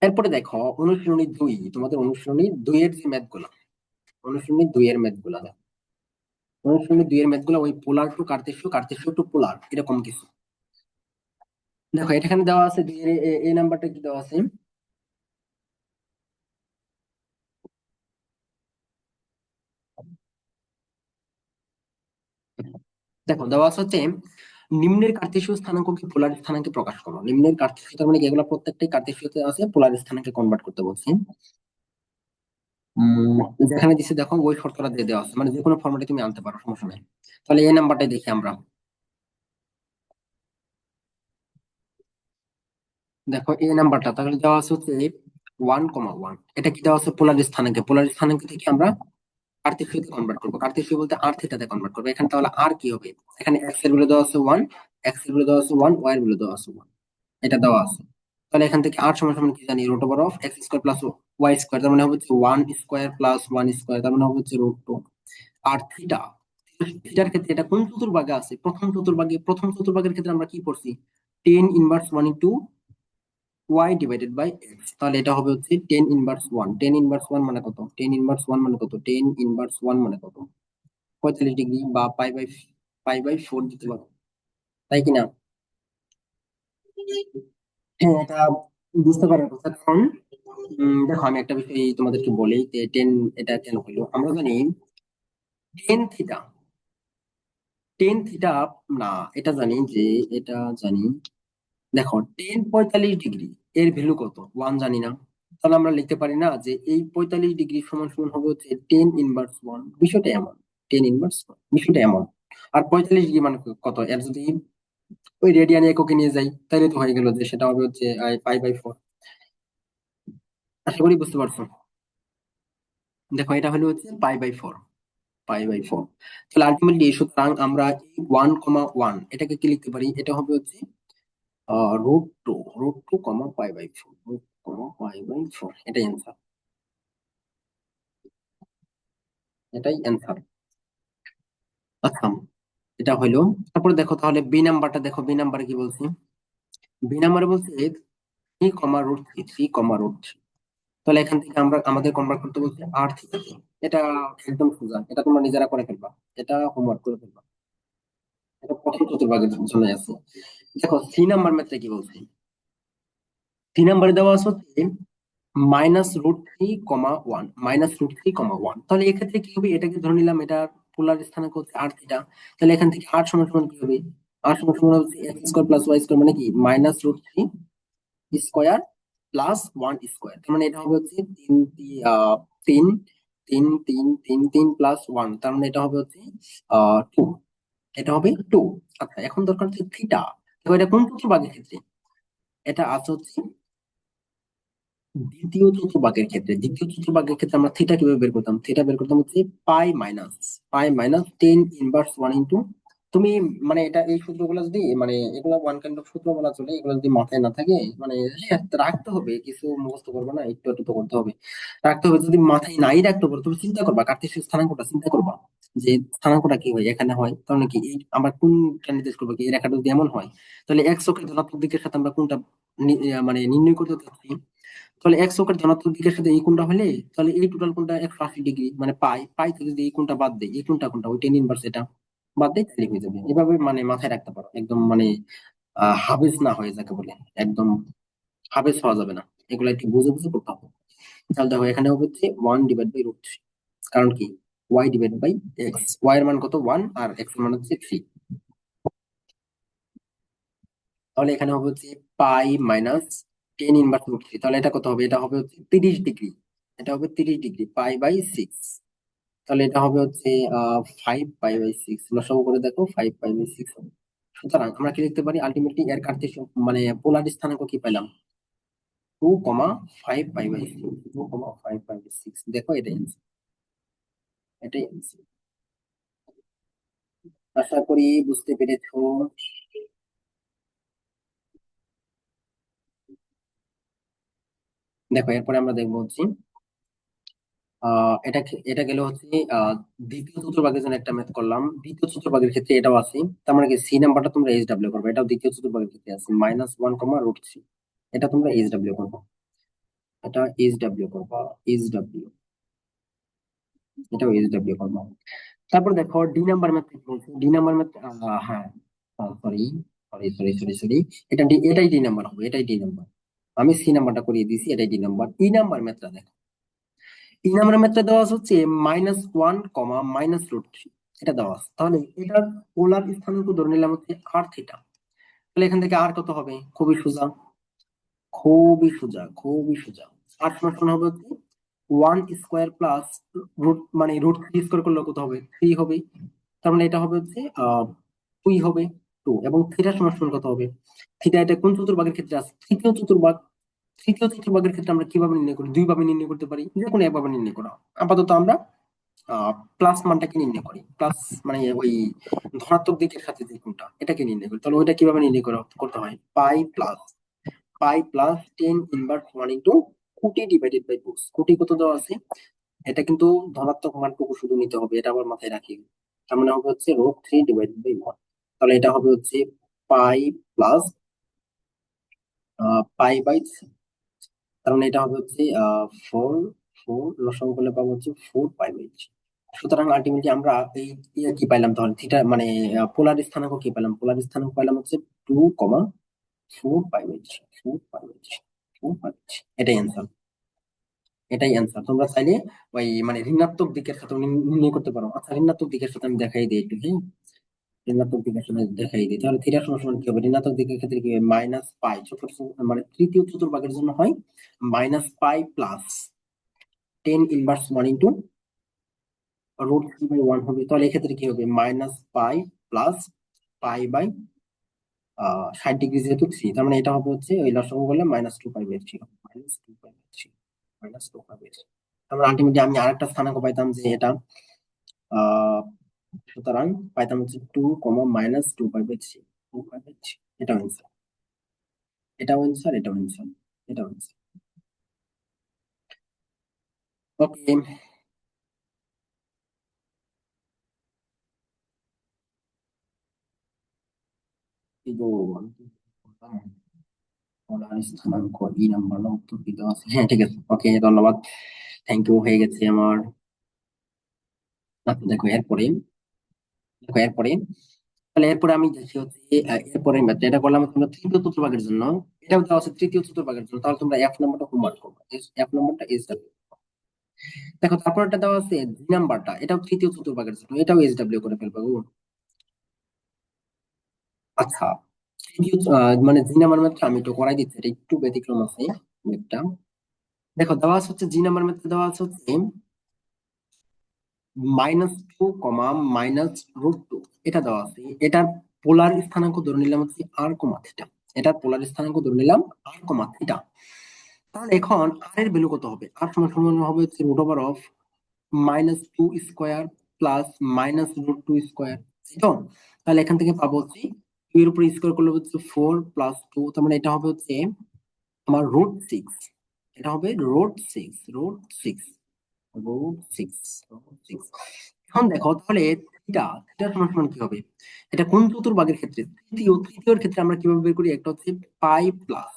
এরপরে দেখো অনুশীলনী 2, তোমাদের অনুশীলনী 2 এর যে ম্যাথ গুলা, অনুশীলনী 2 এর ম্যাথ গুলা দেখো। অনুশীলনী 2 এর ম্যাথ গুলা ওই পোলার টু কার্তেশীয়, কার্তেশীয় টু পোলার, এরকম কিছু। দেখো এখানে দেওয়া আছে 2 এর এই নাম্বারটা কি দেওয়া আছে? দেখো দেওয়া আছে হচ্ছে নিম্নের কার্তেশীয় স্থানাঙ্ককে পোলার স্থানাঙ্কে প্রকাশ করো। নিম্নের কার্তেশীয় তার মানে কি, এগুলো প্রত্যেকটাই কার্তেশীয়তে আছে, পোলার স্থানাঙ্কে কনভার্ট করতে বলছি। উম, যেখানে দিচ্ছে দেখো ওই শর্তটা দিয়ে দেওয়া আছে, মানে যে কোনো ফর্মেটে তুমি আনতে পারো, সমস্যা নেই। তাহলে এই নাম্বারটাই দেখি আমরা। দেখো এই নাম্বারটা তাহলে দেওয়া আছে হচ্ছে 1,1, এটা কি দেওয়া আছে? পোলার স্থানাঙ্কে, পোলার স্থানাঙ্ক থেকে আমরা কার্তেশীয়তে কনভার্ট করবো, কার্তেশীয় বলতে আর থিটাতে কনভার্ট করবো। এখানে তাহলে আর কি হবে? এখানে এক্স এর ভ্যালু দেওয়া আছে 1, এক্স এর ভ্যালু দেওয়া আছে 1, ওয়াই এর ভ্যালু দেওয়া আছে 1, এটা দেওয়া আছে। তাহলে এখান থেকে আর সমান সমান কি জানি, root over of X square plus Y square, তার মানে হবে হচ্ছে 1 স্কোয়ার প্লাস 1 স্কোয়ার, তার মানে হবে হচ্ছে √2। আর থিটা, থিটার ক্ষেত্রে এটা কোন চতুর্ভাগে আছে? প্রথম চতুর্ভাগে। প্রথম চতুর্ভাগের ক্ষেত্রে আমরা কি করছি? tan−1 Y divided by X. তাহলে এটা হবে হচ্ছে tan−1। tan−1 মানে কত? tan−1 মানে কত? tan−1 মানে কত? 45 ডিগ্রি, বা পাই বাই 4 দিতে পারো, তাই কিনা? হ্যাঁ, এটা বুঝতে পারার কথা। কারণ দেখো আমি একটা বিষয় তোমাদেরকে বলি যে এটা কেন হলো। আমরা জানি টেন থিটা, টেন থিটা, না, এটা জানি যে, এটা জানি। দেখো 45 ডিগ্রি এর ভ্যালু কত? 1 জানি না। তাহলে আমরা লিখতে পারি না যে এই 45 ডিগ্রি সমান সমান হবে হচ্ছে tan−1। বিষয়টা এমন, tan−1, বিষয়টা এমন। আর 45 ডিগ্রি মানে কত? এর যদি ওই রেডিয়ান এককে নিয়ে যাই, তাহলে তো হয়ে গেল যে সেটা হবে হচ্ছে পাই বাই 4। আশা করি বুঝতে পারছো। দেখো এটা হলো হচ্ছে পাই বাই 4, পাই বাই 4। তাহলে আলটিমেটলি সুতরাং আমরা এই 1,1 এটাকে কি লিখতে পারি? এটা হবে হচ্ছে √2 পাই বাই 4, এটাই অ্যান্সার, এটাই অ্যান্সার। আচ্ছা, এটা হইলো। তারপরে দেখো তাহলে বি নাম্বারটা দেখো, বি নাম্বারে কি বলছি? বি নাম্বারে বলছে 3,√3, তাহলে এখান থেকে আমরা আমাদের কনভার্ট করতে বলছে আর থিটা। এটা একদম সোজা, এটা তোমরা নিজেরা করে ফেলবা, এটা হোমওয়ার্ক করে ফেলবা। এটা প্রথম চতুর্ভাগের জন্য আছে। দেখো সি নাম্বার ম্যাথটা কি বলছে? সি নাম্বারে দেওয়া আছে হচ্ছে -√3,1, -√3,1। তাহলে এক্ষেত্রে কি হবে? এটাকে ধরে নিলাম এটা পোলার স্থানাঙ্ক হচ্ছে আর থিটা। তাহলে এখান থেকে আর সমান সমান কি হবে? আর সমান সমান হচ্ছে X square plus Y square, মানে কি -√3 স্কোয়ার প্লাস 1 স্কোয়ার। তার মানে এটা হবে হচ্ছে তিন তিন তিন তিন তিন প্লাস 1, তার মানে এটা হবে হচ্ছে 2, এটা হবে 2। আচ্ছা, এখন দরকার হচ্ছে থিটা। দেখো এটা কোন চতুর্ভাগের ক্ষেত্রে? এটা আছে হচ্ছে দ্বিতীয় চতুর্ভাগের ক্ষেত্রে আমরা থিটা কিভাবে বের করতাম? থিটা বের করতাম হচ্ছে পাই মাইনাস tan−1 ইন্টু, তুমি মানে এটা এই সূত্রগুলো যদি মানে এগুলো ওয়ান কাইন্ড অফ সূত্র বলা চলে, এগুলো যদি মাথায় না থাকে মানে হ্যাঁ, রাখতে হবে, কিছু মুখস্থ করবে না, একটু একটু তো করতে হবে, রাখতে হবে। যদি মাথায় নাই রাখতে পারো, তুমি চিন্তা করবা কার্তেশীয় স্থানাঙ্কটা, চিন্তা করবা যে স্থানাঙ্কটা কি হয় এখানে হয়, তাহলে কি এই আমরা কোনটা নির্দেশ করবো? কি এই রেখাটা যদি এমন হয়, তাহলে এক্স অক্ষের ধনাত্মক দিকের সাথে আমরা কোনটা মানে নির্ণয় করতে চাচ্ছি? তাহলে এক্স অক্ষের ধনাত্মক দিকের সাথে এই কোণটা হলে, তাহলে এই টোটাল কোণটা 180 ডিগ্রি, মানে পাই পাই থেকে যদি এই কোণটা বাদ দেয়, এই কোণটা কোনটা? ওই tan−1 এটা বাদ দেয়, তাহলে হয়ে যাবে। এভাবে মানে মাথায় রাখতে পারো, একদম মানে হাবেস না হয়ে যাকে বলে, একদম হাবেস হওয়া যাবে না, এগুলো একটু বুঝে বুঝে করতে হবে। তাহলে দেখো এখানে হচ্ছে 1/√3, কারণ কি y/x, y এর মান কত? 1, আর x এর মান হচ্ছে 3। তাহলে এখানে হবে হচ্ছে পাই−tan−1√3, তাহলে এটা কত হবে? এটা হবে হচ্ছে 30 ডিগ্রি, এটা হবে 30 ডিগ্রি, পাই বাই 6। তাহলে এটা হবে হচ্ছে 5 পাই বাই 6, লসাগু করে দেখো 5 পাই বাই 6 হবে। সুতরাং আমরা কি লিখতে পারি? আলটিমেটলি এর কার্তেশীয় মানে পোলার স্থানাঙ্ক কি পেলাম? 2,5 পাই বাই 6, 2,5 পাই বাই 6। দেখো এটাই answer, এটাই answer। আশা করি বুঝতে পেরেছো। দেখো এরপরে আমরা দেখবো হচ্ছে এটা গেল হচ্ছে দ্বিতীয় চতুর্ভাগের জন্য একটা ম্যাথ করলাম। দ্বিতীয় চতুর্ভাগের ক্ষেত্রে এটাও আছে। তার মানে কি সি নাম্বারটা তোমরা এইচ ডাব্লিউ করবে, এটাও দ্বিতীয় চতুর্ভাগের ক্ষেত্রে আছে -1, √3। এটা তোমরা এইচ ডাব্লিউ করবে, এটা এইচ ডাব্লিউ করবা, এইচ ডাব্লিউ, এটাও এইচ ডাব্লিউ করবা। তারপর দেখো ডি নাম্বার ম্যাথ বলছে, ডি নাম্বার ম্যাথ, হ্যাঁ, sorry sorry sorry sorry sorry, এটাই ডি নাম্বার হবে, এটাই ডি নাম্বার। আমি সি নাম্বারটা করিয়ে দিয়েছি, এটাই ডি নাম্বার। ই নাম্বার ম্যাথটা দেখো, ই নাম্বার ম্যাথটা দেওয়া আছে হচ্ছে -1, -√3, এটা দেওয়া আছে। তাহলে এটার পোলার স্থানাঙ্ক ধরে নিলাম হচ্ছে আর থিটা। তাহলে এখান থেকে আর কত হবে? খুবই সোজা, খুবই সোজা, খুবই সোজা। আর সমান সমান হবে হচ্ছে 1 স্কোয়ার প্লাস রুট, মানে √3 স্কোয়ার করলে কত হবে? 3 হবে। তার মানে এটা হবে হচ্ছে 2 হবে, 2। এবং থিটা সমান সমান কত হবে? থিটা এটা কোন চতুর্ভাগের ক্ষেত্রে আছে? তৃতীয় চতুর্ভাগ। তৃতীয় চতুর্ভাগের ক্ষেত্রে আমরা কিভাবে নির্ণয় করি? দুই ভাবে নির্ণয় করতে পারি, যে কোনো একভাবে নির্ণয় করা। আপাতত আমরা প্লাস মানটাকে নির্ণয় করি, প্লাস মানে ওই ধনাত্মক দিকের সাথে যে কোনটা, এটাকে নির্ণয় করি। তাহলে ওইটা কিভাবে নির্ণয় করতে হয়? পাই প্লাস 10 ইনভার্স 1 ইন্টু কোটি ডিভাইডেড বাই কোস। কোটি কত দেওয়া আছে? এটা কিন্তু ধনাত্মক মানটুকু শুধু নিতে হবে, এটা আবার মাথায় রাখি। তার মানে হবে হচ্ছে √3/1। তাহলে এটা হবে হচ্ছে পাই প্লাস পাই/3। তার মানে এটা হবে হচ্ছে 4, লসাগু করলে পাবো হচ্ছে 4 পাই/3। সুতরাং আলটিমেটলি আমরা এই কি পাইলাম? তাহলে থিটা মানে পোলার স্থানাঙ্ক কি পেলাম? পোলার স্থানাঙ্ক পাইলাম হচ্ছে 2, 4 পাই/3, 4 পাই/3, 4 পাই/3। এটাই অ্যান্সার, এটাই অ্যান্সার। তোমরা চাইলে ওই মানে ঋণাত্মক দিকের সাথে নির্ণয় করতে পারো। আচ্ছা, ঋণাত্মক দিকের সাথে আমি দেখাই দিই একটু, হ্যাঁ। ঋণাত্মক দিকের সাথে দেখাই দিই, তাহলে থিটা সমান সমান কি হবে? ঋণাত্মক দিকের ক্ষেত্রে কি হবে? -পাই, মানে তৃতীয় চতুর্ভাগের জন্য হয় -পাই+10 ইনভার্স 1 ইন্টু √3/1 হবে। তাহলে এক্ষেত্রে কি হবে? -পাই+পাই/60 ডিগ্রি, যেহেতু 3, তার মানে এটা হবে হচ্ছে ওই লসাগু করলে -2 পাই/3, -2 পাই/3, -2 পাই/3। তারপর আলটিমেটলি আমি আরেকটা স্থানাঙ্ক পাইতাম যে এটা আহ সুতরাং পাইতাম হচ্ছে 2, -2 পাই/3, 2 পাই/3। এটাও অ্যান্সার, এটাও অ্যান্সার, এটাও অ্যান্সার, এটাও অ্যান্সার। ওকে, স্থানাঙ্ক ই নাম্বার উত্তর দিতে আছে, হ্যাঁ ঠিক আছে, ওকে ধন্যবাদ, থ্যাংক ইউ, হয়ে গেছে আমার। আচ্ছা দেখো এরপরে, দেখো এরপরে, তাহলে এরপরে আমি দেখি হচ্ছে এরপরে ম্যাথ এটা করলাম তোমরা তৃতীয় চতুর্ভাগের জন্য। এটাও দেওয়া আছে তৃতীয় চতুর্ভাগের জন্য, তাহলে তোমরা এফ নাম্বারটা হোমওয়ার্ক করবে, এফ নাম্বারটা এস ডাব্লিউ। দেখো তারপর এটা দেওয়া আছে জি নাম্বারটা, এটাও তৃতীয় চতুর্ভাগের জন্য, এটাও এস ডাব্লিউ করে ফেলবে গো। আচ্ছা, তৃতীয় মানে জি নাম্বার ম্যাথটা আমি একটু করাই দিচ্ছি, এটা একটু ব্যতিক্রম আছে একটা। দেখো দেওয়া আছে হচ্ছে জি নাম্বার ম্যাথে দেওয়া আছে হচ্ছে -2, -√2, এটা দেওয়া আছে। এটার পোলার স্থানাঙ্ক ধরে নিলাম হচ্ছে r, এটার পোলার স্থানাঙ্ক ধরে নিলাম r, তাহলে এখন আর এর ভ্যালু কত হবে? আর সমান সমান হবে হচ্ছে √2 -2 স্কোয়ার প্লাস -√2 স্কোয়ার, তাই তো? তাহলে এখান থেকে পাবো হচ্ছে 2 এর উপরে স্কোয়ার করলে হচ্ছে 4+2, তার মানে এটা হবে হচ্ছে আমার √6। এটা হবে √6, √6, √6, √6। এখন দেখো তাহলে থিটা, থিটা সমান সমান কি হবে? এটা কোন চতুর্ভাগের ক্ষেত্রে? তৃতীয়র ক্ষেত্রে আমরা কিভাবে বের করি? একটা হচ্ছে পাই প্লাস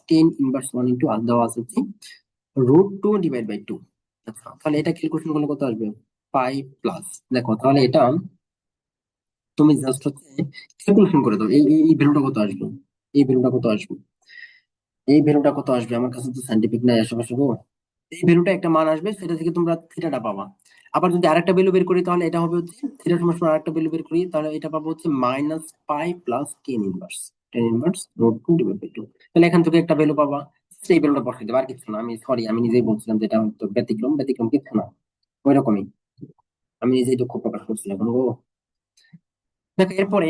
10 ইনভার্স 1 ইন্টু আর দেওয়া আছে হচ্ছে √2/2। আচ্ছা, তাহলে এটা ক্যালকুলেশন করলে কত আসবে? পাই প্লাস, দেখো তাহলে এটা তুমি জাস্ট হচ্ছে ক্যালকুলেশন করে দাও, এই ভ্যালুটা কত আসবে? এই ভ্যালুটা কত আসবে? এই ভ্যালুটা কত আসবে? আমার কাছে তো সাইন্টিফিক নাই আশেপাশে গো। এই ভ্যালুটা একটা মান আসবে, সেটা থেকে তোমরা থিটাটা পাবা। আবার যদি আরেকটা ভ্যালু বের করি, তাহলে এটা হবে হচ্ছে থিটা সমান সমান আরেকটা ভ্যালু বের করি, তাহলে এটা পাবো হচ্ছে -পাই+10 ইনভার্স 10 ইনভার্স √2/2। তাহলে এখান থেকে একটা ভ্যালু পাবা, সেই ভ্যালুটা বসাই দেবে, আর কিছু না। আমি সরি, আমি নিজেই বলছিলাম যে এটা হয়তো ব্যতিক্রম, ব্যতিক্রম কিছু না, ওই রকমই। আমি নিজেই দুঃখ প্রকাশ করছিলাম এখন গো। দেখো এরপরে,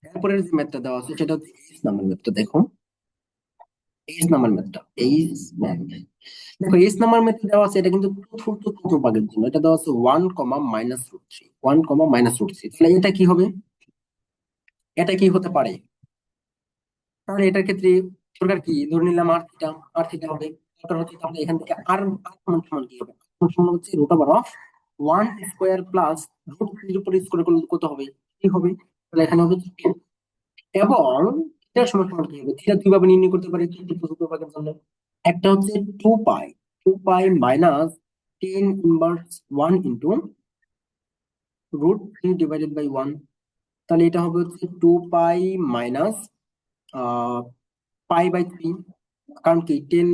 এরপরের যে ম্যাথটা দেওয়া আছে সেটা হচ্ছে এইচ নাম্বার ম্যাথটা। দেখো এইচ নাম্বার ম্যাথটা, এইচ ম্যাথ, দেখো এস নাম্বার মেথড দেওয়া আছে, এটা কিন্তু চতুর্থ চতুর্ভাগের জন্য। এটা দেওয়া আছে 1, -√3, 1, -√3। তাহলে এটা কি হবে? এটা কি হতে পারে? তাহলে এটার ক্ষেত্রে দরকার কি? ধরে নিলাম আর থিটা, আর থিটা হবে। দরকার হচ্ছে তাহলে এখান থেকে আর আর সমান সমান কি হবে? সমান হচ্ছে root over of 1 square plus √3 উপর স্কোয়ার করলে কত হবে? কি হবে? তাহলে এখানে হবে 10। এবং থিটার সমান সমান কি হবে? থিটা দুইভাবে নির্ণয় করতে পারি চতুর্থ ভাগের জন্য। একটা হচ্ছে 2 pi, 2 pi minus 10 inverse 1 into √3 divided by 1। তাহলে এটা হবে হচ্ছে 2 পাই মাইনাস পাই/3। কারণ কি 10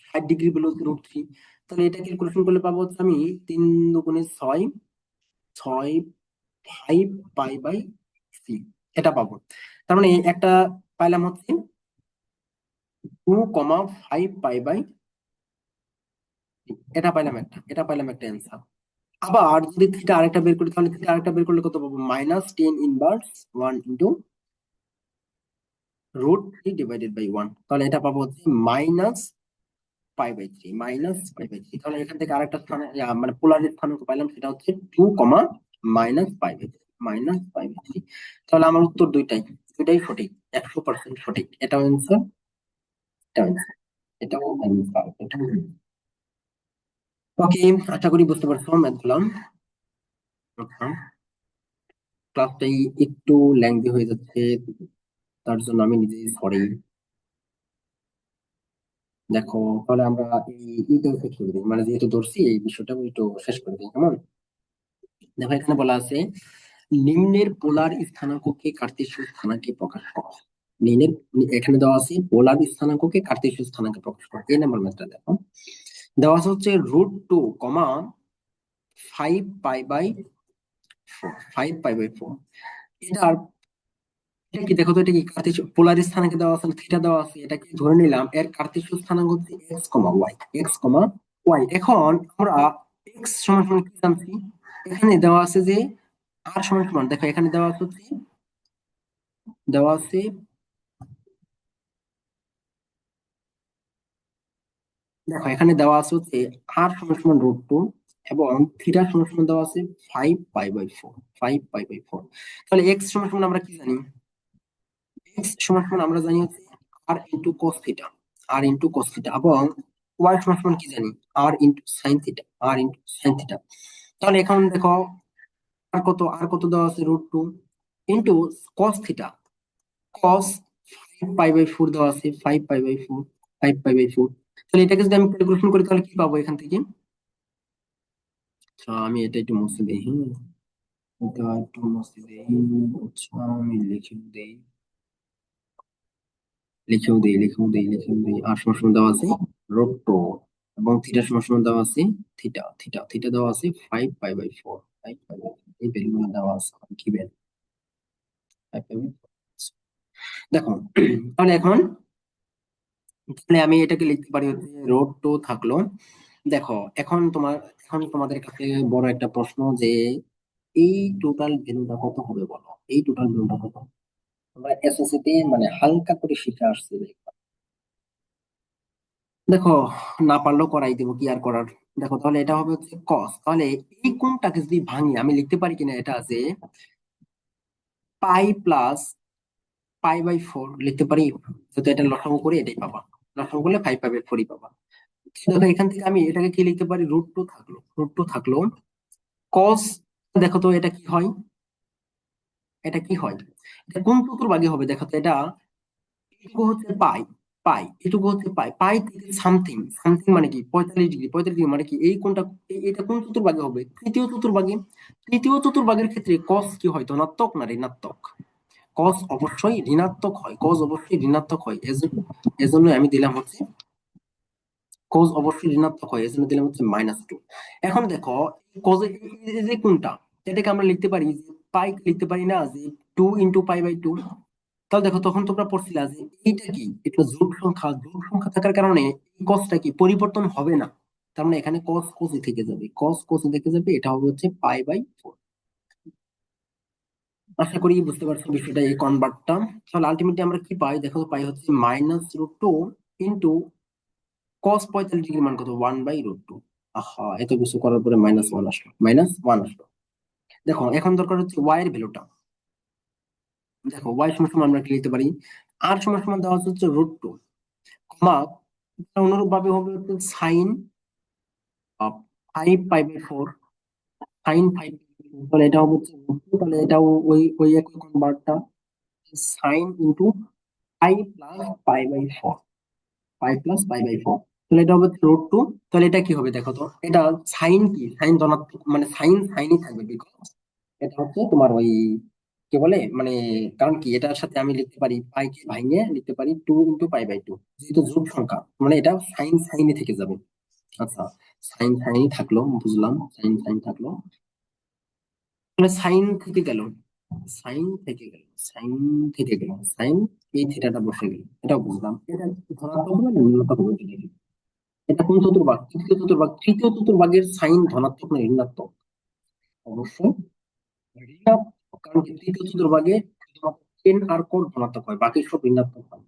60 ডিগ্রি বেলো √3। তাহলে এটা ক্যালকুলেশন করলে পাবো হচ্ছে আমি 3 দুগুণে 6, 6 5 পাই/3 এটা পাবো। তার মানে একটা পাইলাম হচ্ছে 2,5 পাই/3। এটা পাইলাম একটা অ্যান্সার। আবার যদি থিটা আরেকটা বের করি, তাহলে থিটা আরেকটা বের করলে কত পাবো? -10 ইনভার্স 1 ইন্টু √3 ডিভাইডেড বাই 1। তাহলে এটা পাবো হচ্ছে -π/3। তাহলে এখান থেকে আরেকটা স্থানে মানে পোলার স্থানাঙ্ক পাইলাম, সেটা হচ্ছে 2, -π/3। তাহলে আমার উত্তর দুইটাই দুইটাই সঠিক, 100% সঠিক। এটাও অ্যান্সার, এটাও অ্যান্সার, এটাও অ্যান্সার, এটাও। ওকে, আশা করি বুঝতে পারছো ম্যাথগুলো। ক্লাসটাই একটু লেংদি হয়ে যাচ্ছে, তার জন্য আমি নিজেই সরি। দেখো, তাহলে আমরা এইটাও শেষ করে দিই, মানে যেহেতু ধরছি এই বিষয়টাও একটু শেষ করে দিই, কেমন? দেখো, এখানে বলা আছে নিম্নের পোলার স্থানাঙ্ককে কার্তেশীয় স্থানাঙ্কে প্রকাশ করো। নিম্নের, এখানে দেওয়া আছে পোলার স্থানাঙ্ককে কার্তেশীয় স্থানাঙ্কে প্রকাশ করো। এই নাম্বার ম্যাথটা দেখো, দেওয়া আছে হচ্ছে √2, 5 পাই/4। এটার, এটা কি দেখো তো, এটা কি কার্তেশীয় পোলার স্থানাঙ্কে দেওয়া আছে, থিটা দেওয়া আছে, এটাকে ধরে নিলাম এর কার্তেশীয় স্থানাঙ্ক হচ্ছে x, y। এখন আমরা এক্স সমান সমান কি জানছি? এখানে দেওয়া আছে যে আর সমান সমান, দেখো এখানে দেওয়া আছে হচ্ছে, দেওয়া আছে, দেখো এখানে দেওয়া আছে হচ্ছে আর সমান সমান √2, এবং থিটা সমান সমান দেওয়া আছে 5 পাই/4, 5 পাই/4। তাহলে এক্স সমান সমান আমরা কি জানি? এক্স সমান সমান আমরা জানি হচ্ছে r into cos theta, r into cos theta. এবং ওয়াই সমান সমান কি জানি? r into sin theta, r into sin theta. তাহলে এখন দেখো, আর কত দেওয়া আছে? √2 ইন্টু cos থিটা, cos 5 পাই/4 দেওয়া আছে, 5 পাই/4, 5 পাই/4। তাহলে এটাকে যদি আমি ক্যালকুলেশন করি, তাহলে কি পাবো এখান থেকে? আচ্ছা, আমি এটা একটু মুছে দিই, হ্যাঁ, এটা একটু মুছে দিই। আচ্ছা, আমি লিখেও দেই। আর সমান সমান দেওয়া আছে √2, এবং থিটা সমান সমান দেওয়া আছে, থিটা দেওয়া আছে 5 পাই/4, 5 পাই/4। এই ভ্যালুগুলো দেওয়া আছে, কি ভ্যালু? 5 পাই/4। দেখো, তাহলে তাহলে আমি এটাকে লিখতে পারি হচ্ছে √2 থাকলো। দেখো, এখন তোমাদের কাছে বড় একটা প্রশ্ন যে এই টোটাল ভ্যালুটা কত হবে বলো? এই টোটাল ভ্যালুটা কত? আমরা এসএসসি তে মানে হালকা করে শিখে আসছি। দেখো, না পারলেও করাই দেবো, কি আর করার। দেখো, তাহলে এটা হবে হচ্ছে কস। তাহলে এই কোণটাকে যদি ভাঙি, আমি লিখতে পারি কিনা এটা আছে π+π/4 লিখতে পারি। যদি এটা লসাগু করে এটাই পাবা, লসাগু করলে 5/4ই পাবা। দেখো, এখান থেকে আমি এটাকে কি লিখতে পারি? √2 থাকলো কস। দেখো তো এটা কি হয়, এটা কোন চতুর্ভাগে হবে? দেখো তো, এটা এটুকু হচ্ছে পাই, এটুকু হচ্ছে পাই, থেকে সামথিং, মানে কি 45 ডিগ্রি, মানে কি এই কোনটা, এটা কোন চতুর্ভাগে হবে? তৃতীয় চতুর্ভাগে। তৃতীয় চতুর্ভাগের ক্ষেত্রে কস কি হয়? ধনাত্মক না ঋণাত্মক? কস অবশ্যই ঋণাত্মক হয়। এজন্য আমি দিলাম হচ্ছে, কস অবশ্যই ঋণাত্মক হয়, এজন্য দিলাম হচ্ছে -2। এখন দেখো, কস যে কোনটা, এটাকে আমরা লিখতে পারি যে পাই, লিখতে পারি না যে 2 × π/2। তাহলে দেখো, তখন তোমরা পড়ছিলা যে এইটা কি, এটা জোড় সংখ্যা থাকার কারণে এই কসটা কি পরিবর্তন হবে না। তার মানে এখানে কস কসই থেকে যাবে, এটা হবে হচ্ছে π/4। আশা করি বুঝতে পারছো বিষয়টা, এই কনভার্টটা। তাহলে আলটিমেটলি আমরা কি পাই? দেখো, পাই হচ্ছে -√2 ইন্টু কস 45 ডিগ্রি মান কত? 1/√2। আহা, এত কিছু করার পরে -1 আসলো। দেখো, এখন দরকার হচ্ছে ওয়াই এর ভ্যালুটা। দেখো, ওয়াই সমান সমান আমরা কি লিখতে পারি? আর সমান সমান দেওয়া হচ্ছে √2, কমা অনুরূপ ভাবে হবে হচ্ছে সাইন 5 পাই বাই 4, sin 5, তাহলে এটা হচ্ছে root 2, তাহলে এটাও ওই ওই একই কনভার্টটা, sine into pi plus pi by 4, pi plus pi by 4, তাহলে এটা হবে √2। তাহলে এটা কি হবে দেখো তো, এটা সাইন কি, সাইন ধনাত্মক, মানে সাইন সাইনই থাকবে, বিকজ এটা হচ্ছে তোমার ওই কি বলে মানে, কারণ কি এটার সাথে আমি লিখতে পারি পাই কে ভাঙিয়ে লিখতে পারি 2 × পাই বাই 2, যেহেতু যোগ সংখ্যা মানে এটা সাইন সাইনই থেকে যাবে। আচ্ছা, সাইন সাইনই থাকলো, বুঝলাম, সাইন সাইন থাকলো, তাহলে সাইন থেকে গেল, সাইন থেকে গেল, সাইন থেকে গেল, সাইন এই থিটাটা বসে গেল, এটা বুঝলাম। এটা ধনাত্মক হবে না ঋণাত্মক হবে? এটা কোন চতুর্ভাগ? তৃতীয় চতুর্ভাগ। তৃতীয় চতুর্ভাগের সাইন ধনাত্মক না ঋণাত্মক? অবশ্যই ঋণাত্মক, কারণ কি তৃতীয় চতুর্ভাগে শুধুমাত্র 10 আর কোণ ধনাত্মক হয়, বাকি সব ঋণাত্মক হয়।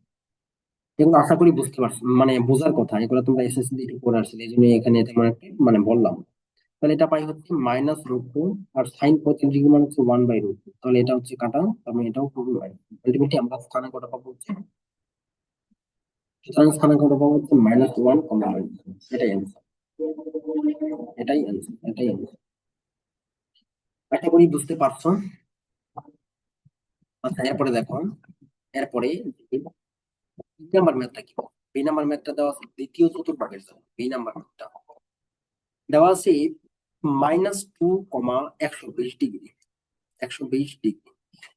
এগুলো আশা করি বুঝতে পারছো, মানে বোঝার কথা, এগুলো তোমরা এসএসসি দিয়ে পড়ে আসছিলে, এই জন্য এখানে তেমন একটা মানে বললাম। তাহলে এটা পাই হচ্ছে -√2, আর সাইন 45 ডিগ্রি মানে হচ্ছে 1/√2, তাহলে এটা হচ্ছে কাটা, তার মানে এটাও পুরো আলটিমেটলি আমরা স্থানাঙ্কটা পাবো হচ্ছে, সুতরাং স্থানাঙ্কটা পাবো হচ্ছে -1, এটাই অ্যান্সার, এটাই অ্যান্সার, এটাই অ্যান্সার। আশা করি বুঝতে পারছো। আচ্ছা, এরপরে দেখো, এরপরে বি নাম্বার ম্যাথটা কি, বি নাম্বার ম্যাথটা দেওয়া আছে দ্বিতীয় চতুর্ভাগের জন্য। বি নাম্বার ম্যাথটা দেওয়া আছে -2, 120 ডিগ্রি, 120 ডিগ্রি।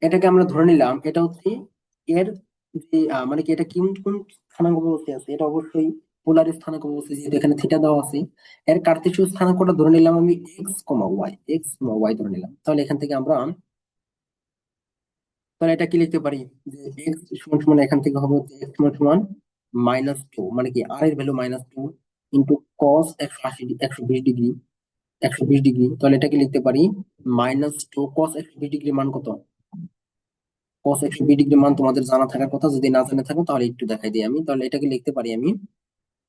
এটাকে আমরা ধরে নিলাম এটা হচ্ছে এর যে মানে কি এটা কোন কোন স্থানাঙ্ক ব্যবস্থায় আছে, এটা অবশ্যই পোলার স্থানাঙ্ক ব্যবস্থায়, যেহেতু এখানে থিটা দেওয়া আছে। এর কার্তেশীয় স্থানাঙ্কটা ধরে নিলাম আমি x, y, x, y ধরে নিলাম। তাহলে এখান থেকে আমরা, তাহলে এটা কি লিখতে পারি যে এক্স সমান সমান, এখান থেকে হবে হচ্ছে এক্স সমান সমান -2, মানে কি আর এর value -2 into cos 120 degree, 120 degree. তাহলে এটাকে লিখতে পারি -2 কস 120 ডিগ্রি মান কত, কস 120 ডিগ্রি মান তোমাদের জানা থাকার কথা, যদি না জেনে থাকো তাহলে একটু দেখাই দিই আমি। তাহলে এটাকে লিখতে পারি আমি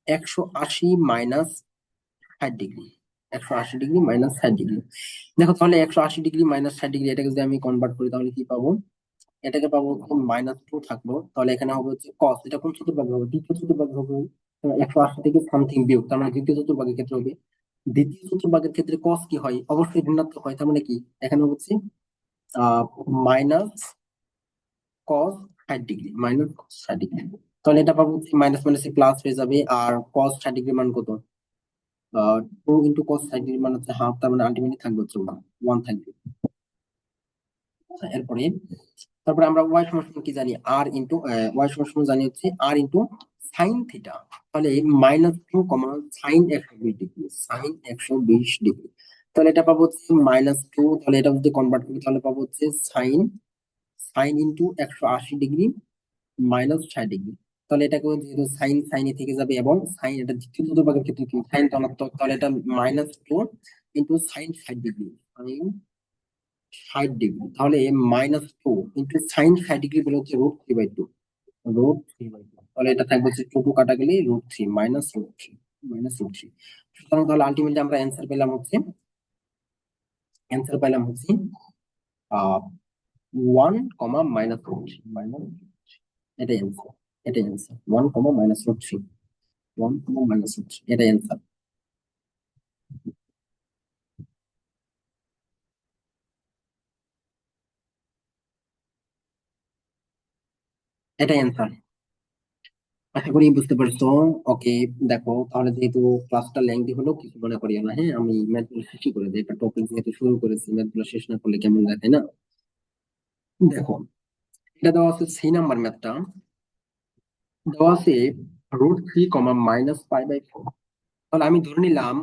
180 minus 60 degree, 180 degree minus 60 degree. দেখো তাহলে 180 ডিগ্রি মাইনাস 60 ডিগ্রি, এটাকে যদি আমি কনভার্ট করি তাহলে কি পাবো, এটাকে পাবো -2 থাকলো, তাহলে এখানে হবে হচ্ছে কস, এটা কোন চতুর্ভাগে হবে, দ্বিতীয় চতুর্ভাগে হবে। 180 থেকে সামথিং বিয়োগ, তার মানে দ্বিতীয় চতুর্ভাগের ক্ষেত্রে হবে। দ্বিতীয় চতুর্ভাগের ক্ষেত্রে কস কি হয়, অবশ্যই ঋণাত্মক হয়, তার মানে কি এখানে হচ্ছে মাইনাস কস 60 ডিগ্রি, -60 ডিগ্রি। তাহলে এটা পাবো হচ্ছে মাইনাস মাইনাসে প্লাস হয়ে যাবে, আর কস 60 ডিগ্রি মান কত, 2 × cos 60 ডিগ্রি মান হচ্ছে হাফ, তার মানে আলটিমেটলি থাকবে হচ্ছে 1 থাকবে। আচ্ছা, এরপরে তারপরে আমরা ওয়াই সমান সমান কি জানি, আর ইন্টু ওয়াই সমান সমান জানি হচ্ছে আর ইন্টু সাইন থিটা। তাহলে -2, সাইন 120 ডিগ্রি, সাইন 120 ডিগ্রি, তাহলে এটা পাবো হচ্ছে -2, তাহলে এটা যদি কনভার্ট করি তাহলে পাবো হচ্ছে sine, sine into 180 degree minus 60 degree. তাহলে এটাকে যেহেতু সাইন সাইনে থেকে যাবে, এবং সাইন এটা দ্বিতীয় চতুর্ভাগের ক্ষেত্রে কি সাইন ধনাত্মক, তাহলে এটা -2 into sine 60 degree, sine 60 degree, তাহলে -2 ইন্টু সাইন 60 ডিগ্রি বলে হচ্ছে √3/2, √3/2, তাহলে এটা থাকবে হচ্ছে 2 কাটা গেলে √3, -√3, -√3। সুতরাং তাহলে আলটিমেটলি আমরা অ্যান্সার পেলাম হচ্ছে 1, -√3, এটাই অ্যান্সার, এটাই অ্যান্সার, 1, -√3, 1, -√3, এটাই অ্যান্সার, এটাই অ্যান্সার। আশা করি বুঝতে পারছো। ওকে, দেখো তাহলে যেহেতু ক্লাসটা লেংথি হলো, কিছু মনে করিও না, হ্যাঁ, আমি ম্যাথ গুলো শেষই করে দিই, একটা টপিক যেহেতু শুরু করেছি, ম্যাথ গুলো শেষ না করলে কেমন দেখায় না। দেখো, এটা দেওয়া আছে সি নাম্বার ম্যাথটা, দেওয়া আছে √3, -π/4। তাহলে আমি ধরে নিলাম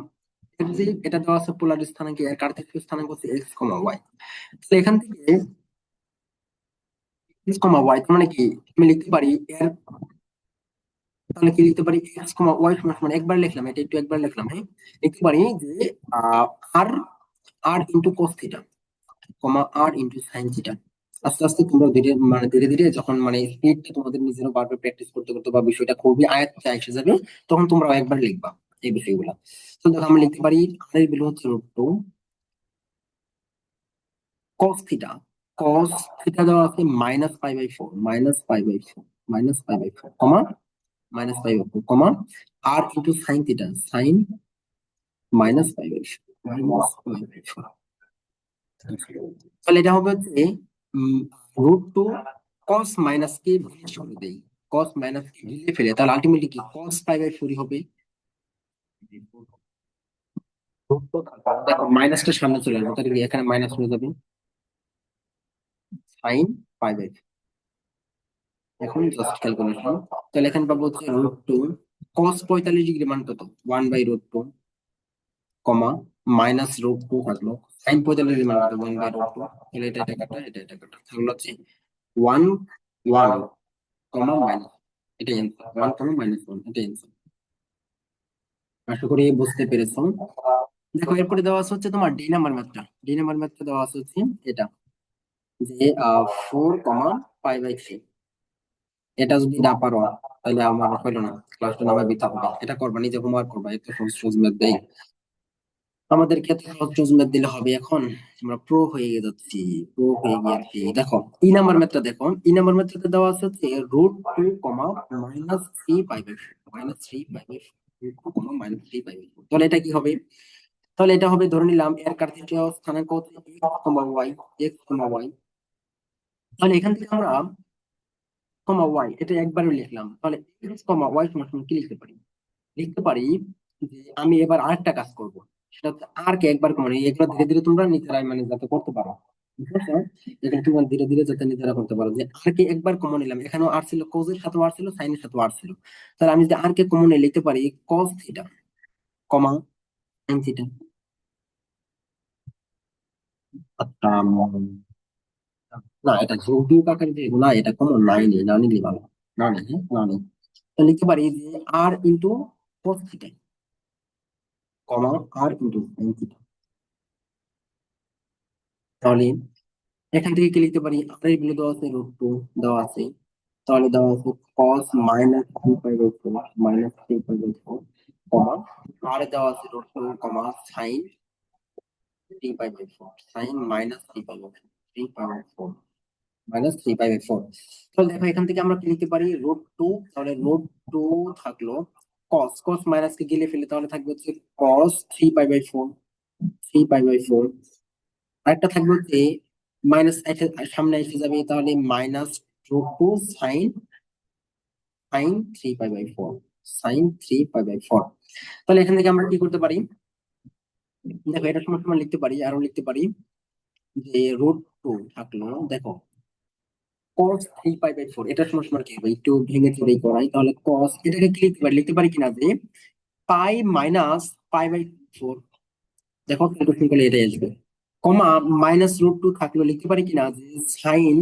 এটা যে এটা দেওয়া আছে পোলার স্থানাঙ্ক, এর কার্তেশীয় স্থানাঙ্ক হচ্ছে x, y। তাহলে এখান থেকে x, y, তার মানে কি আমি লিখতে পারি এর, তাহলে কি লিখতে পারি x, y সমান সমান, একবার লিখলাম, এটা একটু একবার লিখলাম, হ্যাঁ, লিখতে পারি যে আহ, আর আর ইন্টু কোস থিটা, আর ইন্টু সাইন থিটা। আস্তে আস্তে তোমরা ধীরে মানে ধীরে ধীরে যখন মানে স্পিডটা তোমাদের নিজেরও বারবার প্র্যাকটিস করতে করতে বা বিষয়টা খুবই আয়ত্তে এসে যাবে, তখন তোমরা একবার লিখবা এই বিষয়গুলো। তো দেখো আমরা লিখতে পারি আর এর ভ্যালু হচ্ছে √2 কস থিটা, কস থিটা দেওয়া আছে -π/4, -π/4, -π/4, -π/4, আর into sine theta, sine minus pi by minus pi by four. তাহলে এটা হবে হচ্ছে √2 কস মাইনাস কে ভুলে সরে দেই, কস মাইনাস কে ভুলে ফেলে, তাহলে আলটিমেটলি কি কস পাই বাই 4 হবে। দেখো মাইনাসটা সামনে চলে আসবে, তাহলে কি এখানে মাইনাস হয়ে যাবে সাইন পাই বাই। এখন জাস্ট ক্যালকুলেশন, তাহলে এখানে পাবো হচ্ছে √2 কস 45 ডিগ্রি মান কত 1/√2 কমা মাইনাস √2 থাকলো সাইন 45 ডিগ্রি মান কত 1/√2, তাহলে এটা কাটা এটা কাটা থাকলো হচ্ছে 1 1 কমা মাইনাস, এটাই অ্যান্সার 1 কমা -1, এটাই অ্যান্সার। আশা করি বুঝতে পেরেছো। দেখো এরপরে দেওয়া আছে হচ্ছে তোমার ডি নাম্বার ম্যাথটা দেওয়া আছে হচ্ছে এটা, যে 4 কমা পাই বাই 3। এটা যদি না পারো তাহলে আমার হইলো না, ক্লাসটা নামে দিতে হবে। এটা করবা, নিজে হোমওয়ার্ক করবা, এত সহজ সহজ ম্যাথ দেয় আমাদের ক্ষেত্রে, সহজ সহজ ম্যাথ দিলে হবে। এখন আমরা প্রো হয়ে যাচ্ছি, প্রো হয়ে গিয়েছি। দেখো ই নাম্বার ম্যাথটা দেওয়া আছে হচ্ছে √2 -3 পাই বাই 4, -3 পাই বাই 4, তাহলে এটা কি হবে? তাহলে এটা হবে, ধরে নিলাম এর কার্টেসীয় স্থানাঙ্ক হচ্ছে x, y, তাহলে এখান থেকে আমরা y এটা একবারে লিখলাম, তাহলে x, y সমান সমান কি লিখতে পারি? লিখতে পারি যে আমি এবার আরেকটা কাজ করব, সেটা হচ্ছে আর কে একবার মানে এগুলো ধীরে ধীরে তোমরা নিজেরাই মানে যাতে করতে পারো, ঠিক আছে? এখানে তোমরা ধীরে ধীরে যাতে নিজেরা করতে পারো, যে আর কে একবার কমন নিলাম, এখানেও আর ছিল, কোজের সাথে আর ছিল, সাইনের সাথে আর ছিল, তাহলে আমি যদি আর কে কমন নিয়ে লিখতে পারি cos থিটা কমা sin থিটা। আচ্ছা, না এটা যৌগিক আকারে যে না, এটা কমন নাই, নেই না নিলে ভালো, না নেই, হ্যাঁ না নেই, তো লিখতে পারি যে আর ইন্টু cos থিটা কমা আর ইন্টু sin থিটা। তাহলে এখান থেকে কি লিখতে পারি, আর এর ভ্যালু দেওয়া আছে √2 দেওয়া আছে, তাহলে দেওয়া আছে cos -3 pi by 4 -3 pi by 4 comma আর দেওয়া আছে √2 comma sin 3 pi by 4 sin -3 pi by 4 -3 pi by 4। তাহলে দেখো এখান থেকে আমরা কি লিখতে পারি √2, তাহলে √2 থাকলো cos মাইনাস কে গিলে ফেলে, তাহলে থাকবে হচ্ছে cos 3 pi by 4, 3 pi by 4। আরেকটা থাকবে হচ্ছে মাইনাস সামনে এসে যাবে, তাহলে -√2 sine sine 3 pi by 4, sine 3 pi by 4। তাহলে এখান থেকে আমরা কি করতে পারি, দেখো এটা সমান সমান লিখতে পারি, আরো লিখতে পারি যে √2 থাকলো, দেখো cos 3 পাই বাই 4 এটা সমান সমান কি হবে, একটু ভেঙে চুরেই করাই, তাহলে cos এটাকে কি লিখতে পারি কিনা যে পাই মাইনাস পাই বাই 4, দেখো ক্যালকুলেশন করলে এটাই আসবে, কমা -√2 থাকলো লিখতে পারি কিনা যে sine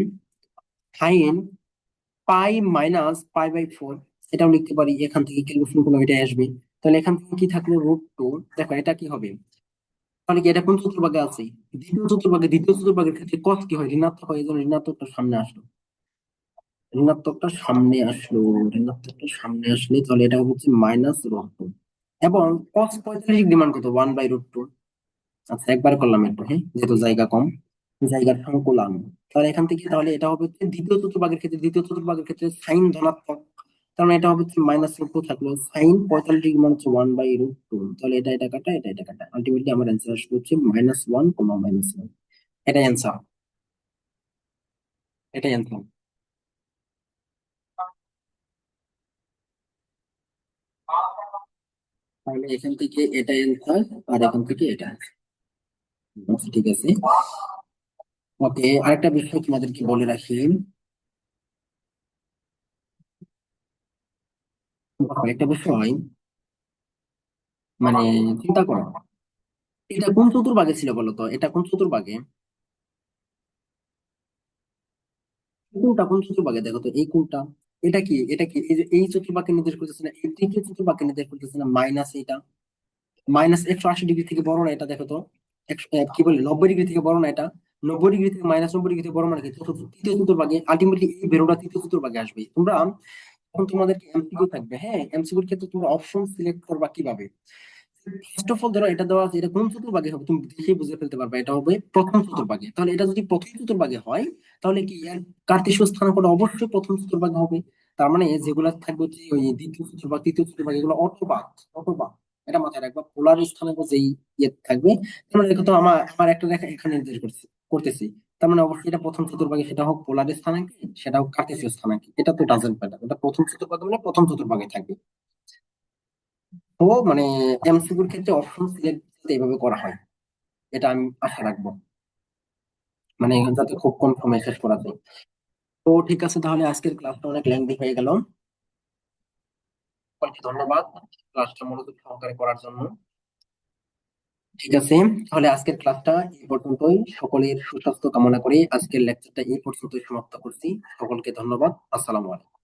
sine pi minus pi by 4, এটাও লিখতে পারি, এখান থেকে ক্যালকুলেশন করলে এটাই আসবে। তাহলে এখান থেকে কি থাকলো √2, দেখো এটা কি হবে, তাহলে কি এটা কোন চতুর্ভাগে আছে? দ্বিতীয় চতুর্ভাগের ক্ষেত্রে cos কি হয়, ঋণাত্মক হয়, এই জন্য ঋণাত্মকটা সামনে আসলো, ঋণাত্মকটা সামনে আসলো, ঋণাত্মকটা সামনে আসলে তাহলে এটা হচ্ছে -√2 এবং cos 45 ডিমান্ড কত 1/√2। আচ্ছা একবার করলাম একটু, হ্যাঁ যেহেতু জায়গা কম, জায়গার সংকুলান, তাহলে এখান থেকে তাহলে এটা হবে হচ্ছে দ্বিতীয় চতুর্ভাগের ক্ষেত্রে সাইন ধনাত্মক, কারণ এটা হবে -√2 থাকলো সাইন 45 মানে হচ্ছে 1/√2, তাহলে এটা কাটা এটা কাটা, আলটিমেটলি আমার অ্যান্সার আসবে হচ্ছে -1, -1। এটাই অ্যান্সার, এটাই অ্যান্সার। তাহলে এখান থেকে এটা অ্যান্সার, আর এখান থেকে এটা answer। আচ্ছা, ঠিক আছে। ওকে, আরেকটা বিষয় তোমাদেরকে বলে রাখি, একটা বিষয় মানে চিন্তা করো, এটা কোন চতুর্ভাগে ছিল বলতো, এটা কোন চতুর্ভাগে, কোনটা কোন চতুর্ভাগে দেখো তো, এই কোনটা, এটা কি এই যে এই চতুর্ভাগকে নির্দেশ করতেছে না, এই তৃতীয় চতুর্ভাগকে নির্দেশ করতেছে না, মাইনাস এটা -180 ডিগ্রি থেকে বড় না এটা, দেখো তো কি বলে 90 ডিগ্রি থেকে বড় না এটা, 90 ডিগ্রি থেকে -90 ডিগ্রি থেকে বড় মানে কি তৃতীয় চতুর্ভাগে, আলটিমেটলি এই বেরোটা তৃতীয় চতুর্ভাগে আসবে। তোমরা এখন তোমাদেরকে এমসিকিউ থাকবে, হ্যাঁ এমসিকিউর ক্ষেত্রে তোমরা অপশন সিলেক্ট করবা কিভাবে, ফার্স্ট অফ অল ধরো এটা দেওয়া আছে, এটা কোন চতুর্ভাগে হবে তুমি দেখে বুঝে ফেলতে পারবে, এটা হবে প্রথম চতুর্ভাগে, তাহলে এটা যদি প্রথম চতুর্ভাগে হয় তাহলে কি এর কার্টেসীয় স্থানাঙ্কটা অবশ্যই প্রথম চতুর্ভাগে হবে। তার মানে যেগুলা থাকবে হচ্ছে ওই দ্বিতীয় চতুর্ভাগ তৃতীয় চতুর্ভাগ এগুলো অটোবাদ, অটোবাদ এটা মাথায় রাখবা, পোলার স্থানাঙ্ক যেই ইয়ে থাকবে, তার মানে দেখো তো আমার আমার একটা রেখা এখানে নির্দেশ করতেছি, তার মানে অবশ্যই এটা প্রথম চতুর্ভাগে, সেটা হোক পোলার স্থানাঙ্কে, সেটা হোক কার্টেসীয় স্থানাঙ্কে, এটা তো ডাজেন্ট ম্যাটার, এটা প্রথম চতুর্ভাগে মানে প্রথম চতুর্ভাগে থাকবে। তো মানে এমসিকিউর ক্ষেত্রে অপশন সিলেক্ট এইভাবে করা হয়, এটা আমি আশা রাখবো, মানে যাতে খুব কম সময়ে শেষ করা যায়। তো ঠিক আছে, তাহলে আজকের ক্লাসটা অনেক লেন্দি হয়ে গেল। সকলকে ধন্যবাদ ক্লাসটা মনোযোগ সহকারে করার জন্য। ঠিক আছে, তাহলে আজকের ক্লাসটা এই পর্যন্তই, সকলের সুস্বাস্থ্য কামনা করে আজকের লেকচারটা এই পর্যন্তই সমাপ্ত করছি। সকলকে ধন্যবাদ, আসসালামু আলাইকুম।